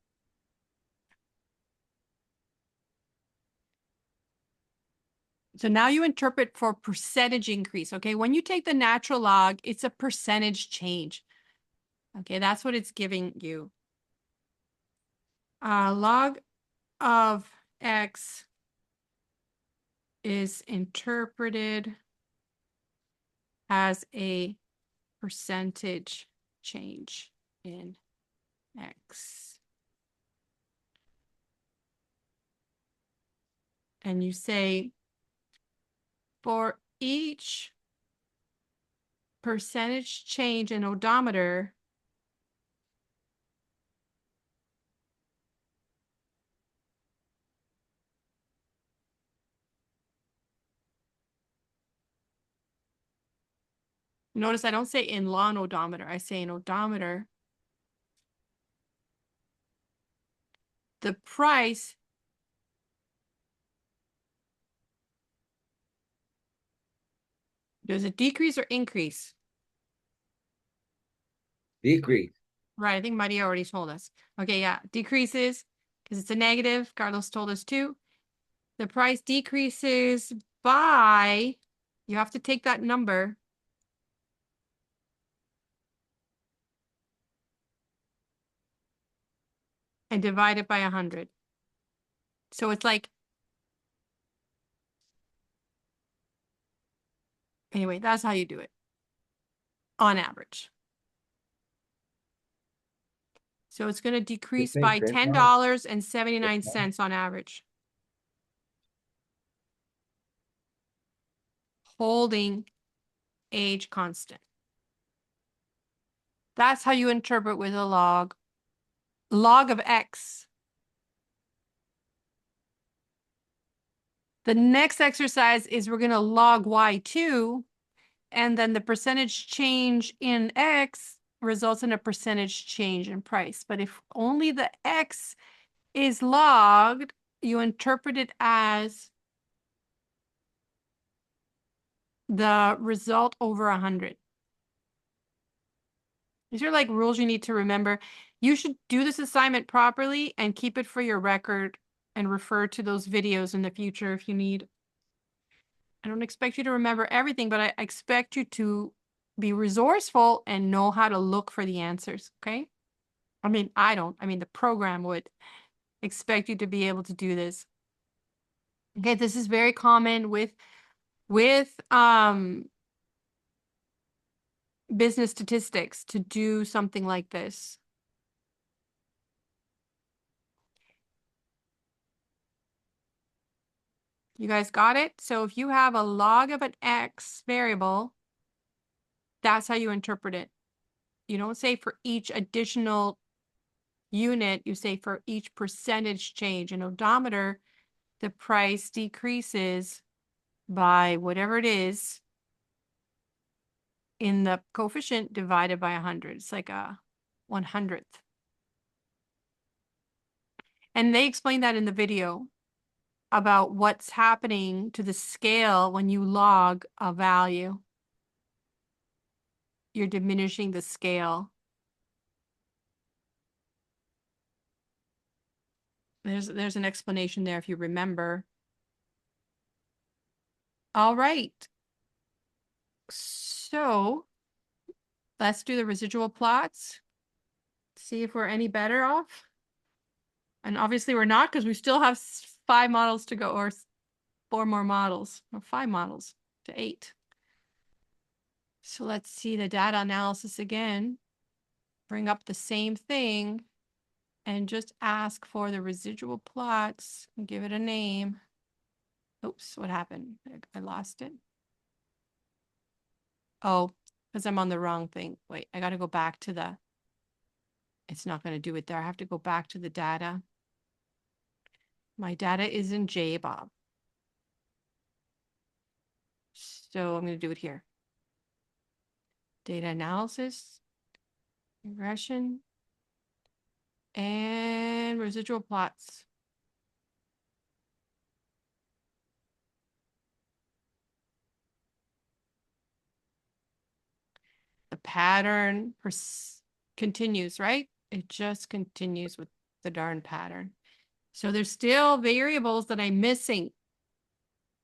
So now you interpret for percentage increase, okay? When you take the natural log, it's a percentage change. Okay, that's what it's giving you. Log of X is interpreted as a percentage change in X. And you say, for each percentage change in odometer, notice I don't say in ln odometer, I say in odometer. The price does it decrease or increase? Decrease. Right, I think Maria already told us. Okay, yeah, decreases because it's a negative. Carlos told us too. The price decreases by, you have to take that number. And divide it by 100. So it's like, anyway, that's how you do it on average. So it's going to decrease by $10.79 on average. Holding age constant. That's how you interpret with a log. Log of X. The next exercise is we're going to log Y2, and then the percentage change in X results in a percentage change in price. But if only the X is logged, you interpret it as the result over 100. These are like rules you need to remember. You should do this assignment properly and keep it for your record and refer to those videos in the future if you need. I don't expect you to remember everything, but I expect you to be resourceful and know how to look for the answers, okay? I mean, I don't. I mean, the program would expect you to be able to do this. Okay, this is very common with business statistics to do something like this. You guys got it? So if you have a log of an X variable, that's how you interpret it. You don't say for each additional unit, you say for each percentage change. In odometer, the price decreases by whatever it is in the coefficient divided by 100. It's like a 100th. And they explain that in the video about what's happening to the scale when you log a value. You're diminishing the scale. There's an explanation there if you remember. All right. So let's do the residual plots. See if we're any better off. And obviously we're not, because we still have 5 models to go, or 4 more models, or 5 models to 8. So let's see the data analysis again. Bring up the same thing and just ask for the residual plots and give it a name. Oops, what happened? I lost it. Oh, because I'm on the wrong thing. Wait, I got to go back to the, it's not going to do it there. I have to go back to the data. My data is in JBob. So I'm going to do it here. Data analysis, regression, and residual plots. The pattern continues, right? It just continues with the darn pattern. So there's still variables that I'm missing.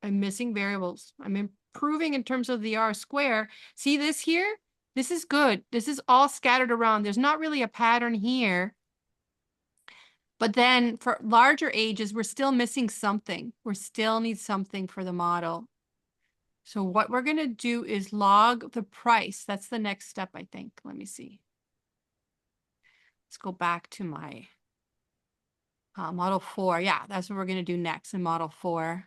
I'm missing variables. I'm improving in terms of the R square. See this here? This is good. This is all scattered around. There's not really a pattern here. But then for larger ages, we're still missing something. We still need something for the model. So what we're going to do is log the price. That's the next step, I think. Let me see. Let's go back to my model 4. Yeah, that's what we're going to do next in model 4.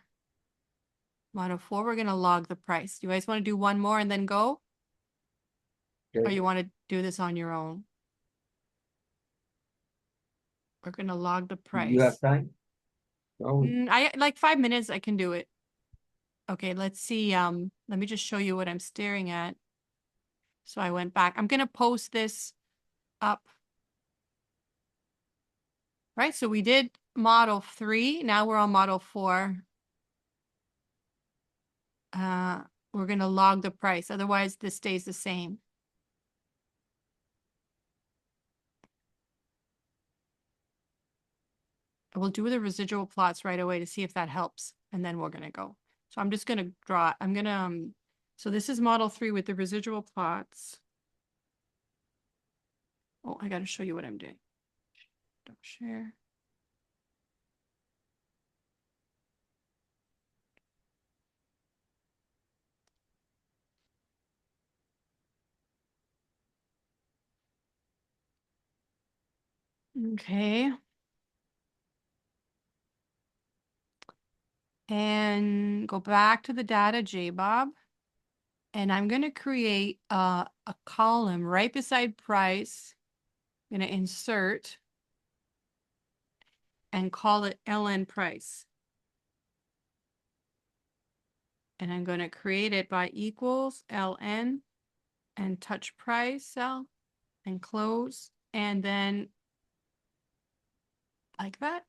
Model 4, we're going to log the price. You guys want to do one more and then go? Or Okay. you want to do this on your own? We're going to log the price. You have time? No. I like 5 minutes, I can do it. Okay, let's see. Let me just show you what I'm staring at. So I went back. I'm going to post this up. Right, so we did model 3. Now we're on model 4. We're going to log the price. Otherwise, this stays the same. We'll do the residual plots right away to see if that helps. And then we're going to go. So I'm just going to draw. I'm going to, so this is model 3 with the residual plots. Oh, I got to show you what I'm doing. Don't share. Okay. And go back to the data JBob. And I'm going to create a column right beside price. I'm going to insert and call it LN price. And I'm going to create it by equals LN and touch price cell and close. And then like that.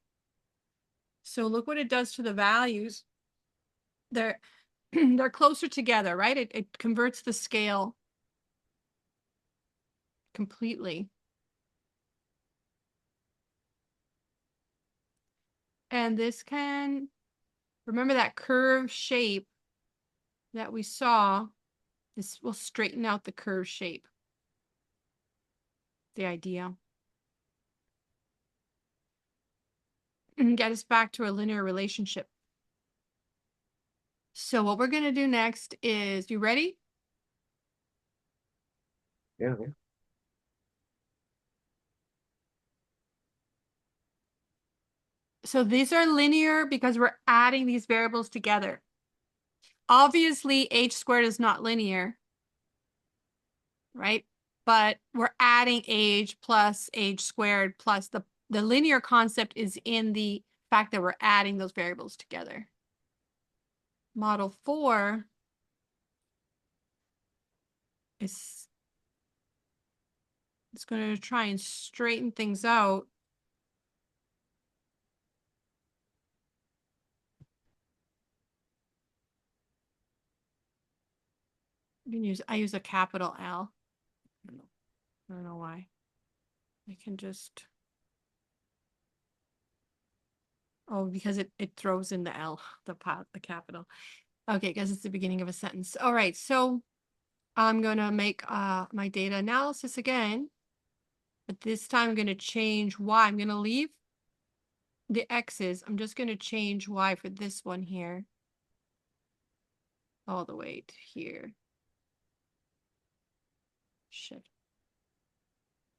So look what it does to the values. They're they're closer together, right? It converts the scale completely. And this can, remember that curve shape that we saw, this will straighten out the curve shape. The idea. And get us back to a linear relationship. So what we're going to do next is, you ready? Yeah. So these are linear because we're adding these variables together. Obviously, h squared is not linear, right? But we're adding age plus h squared plus the linear concept is in the fact that we're adding those variables together. Model 4 is it's going to try and straighten things out. You can use, I use a capital L. I don't know why. I can just Oh, because it throws in the L, the capital. Okay, because it's the beginning of a sentence. All right, so I'm gonna make my data analysis again, but this time I'm gonna change Y. I'm gonna leave the X's. I'm just gonna change Y for this one here. All the way to here. Shit.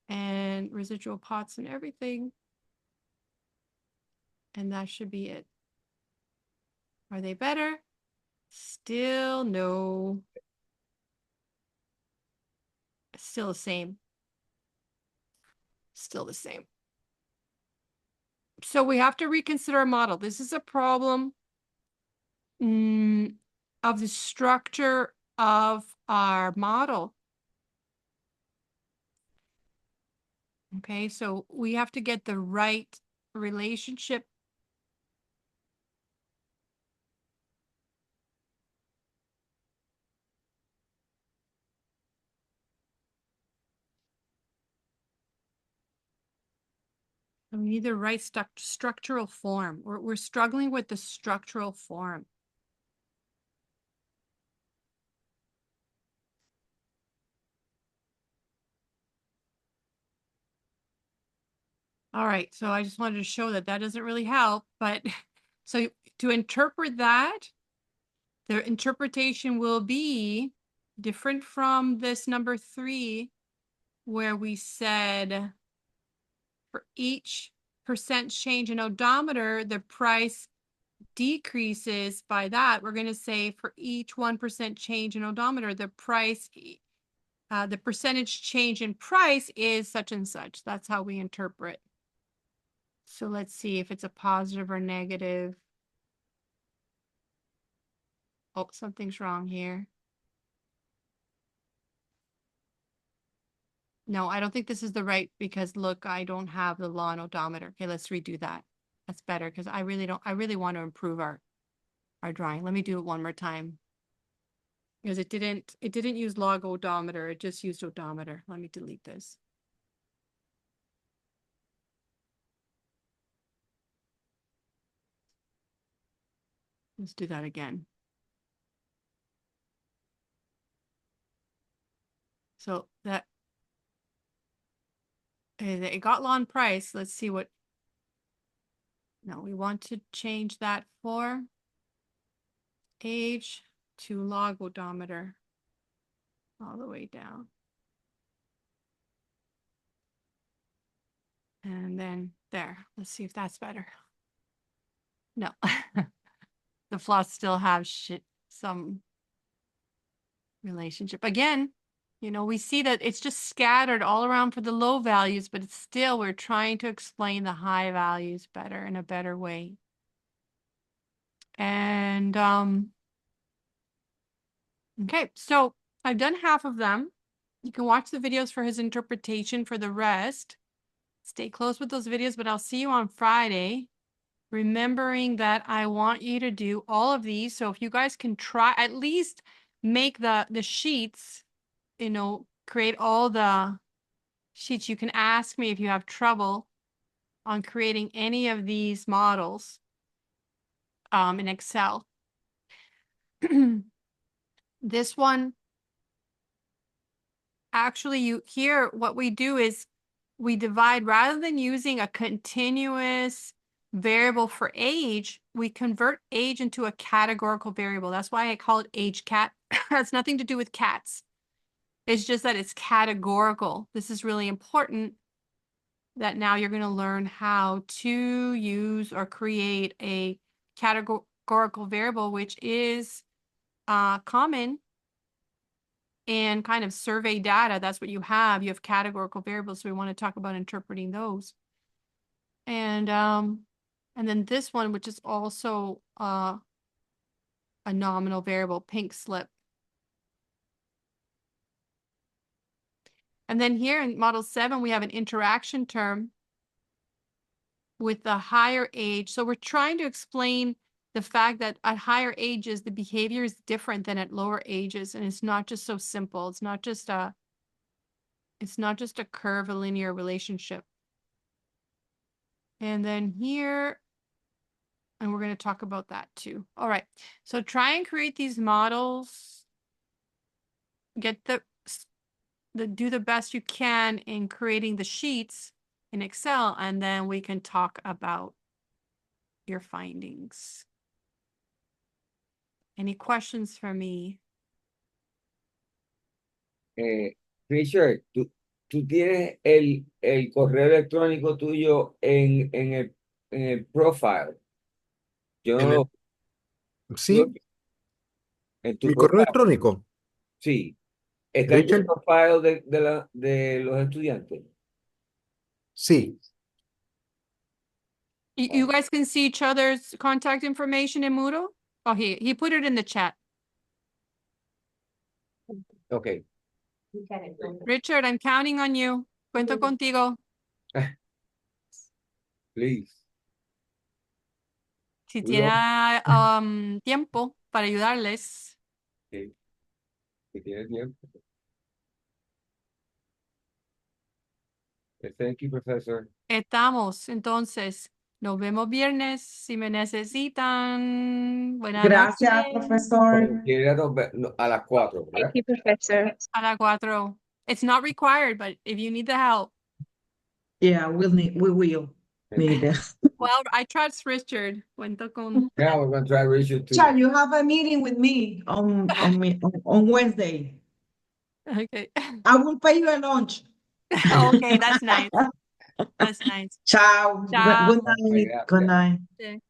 And residual pots and everything. And that should be it. Are they better? Still no. Still the same. Still the same. So we have to reconsider our model. This is a problem of the structure of our model. Okay, so we have to get the right relationship. We need the right structural form. We're struggling with the structural form. All right, so I just wanted to show that that doesn't really help, but so to interpret that, the interpretation will be different from this number 3, where we said for each percent change in odometer, the price decreases by that. We're going to say for each 1% change in odometer, the price, the percentage change in price is such and such. That's how we interpret. So let's see if it's a positive or negative. Oh, something's wrong here. No, I don't think this is the right, because look, I don't have the lawn odometer. Okay, let's redo that. That's better, because I really want to improve our drawing. Let me do it one more time. Because it didn't use log odometer, it just used odometer. Let me delete this. Let's do that again. So that it got lawn price. Let's see what. No, we want to change that for age to log odometer all the way down. And then there, let's see if that's better. No, the floss still have some relationship. Again, you know, we see that it's just scattered all around for the low values, but it's still, we're trying to explain the high values better in a better way. And, okay, so I've done half of them. You can watch the videos for his interpretation for the rest. Stay close with those videos, but I'll see you on Friday. Remembering that I want you to do all of these. So if you guys can try, at least make the sheets, you know, create all the sheets. You can ask me if you have trouble on creating any of these models in Excel. This one, actually, here, what we do is we divide, rather than using a continuous variable for age, we convert age into a categorical variable. That's why I call it age cat. It has nothing to do with cats. It's just that it's categorical. This is really important, that now you're going to learn how to use or create a categorical variable, which is common in kind of survey data. That's what you have. You have categorical variables. So we want to talk about interpreting those. And then this one, which is also a nominal variable, pink slip. And then here in model 7, we have an interaction term with the higher age. So we're trying to explain the fact that at higher ages, the behavior is different than at lower ages. And it's not just so simple. It's not just a curvilinear relationship. And then here And we're going to talk about that too. All right. So try and create these models. Get do the best you can in creating the sheets in Excel, and then we can talk about your findings. Any questions for me? Richard, tú tienes el correo electrónico tuyo en el profile. Yo no En el- lo Sí, en tu mi correo profile, electrónico, sí. Está en tu Richard, profile de los estudiantes. sí, You guys can see each other's contact information in Moodle? Oh, he put it in the chat. Ok. Richard, I'm counting on you. Cuento contigo. Please. Si We don't- tiene tiempo para ayudarles. Sí. Si tienes tiempo. Thank you, professor. Estamos, entonces, nos vemos viernes. Si me necesitan, buenas Gracias, noches. profesor. A las 4, Thank ¿verdad? you, Professor. A las 4. It's not required, but if you need the help. Yeah, we will need it. Well, I trust Richard. Cuento con. Yeah, we're gonna try Richard too. Chad, you have a meeting with me on Wednesday. Okay. I will pay you a lunch. Okay, that's nice. That's nice. Ciao. Ciao. Good night. Good night. Okay.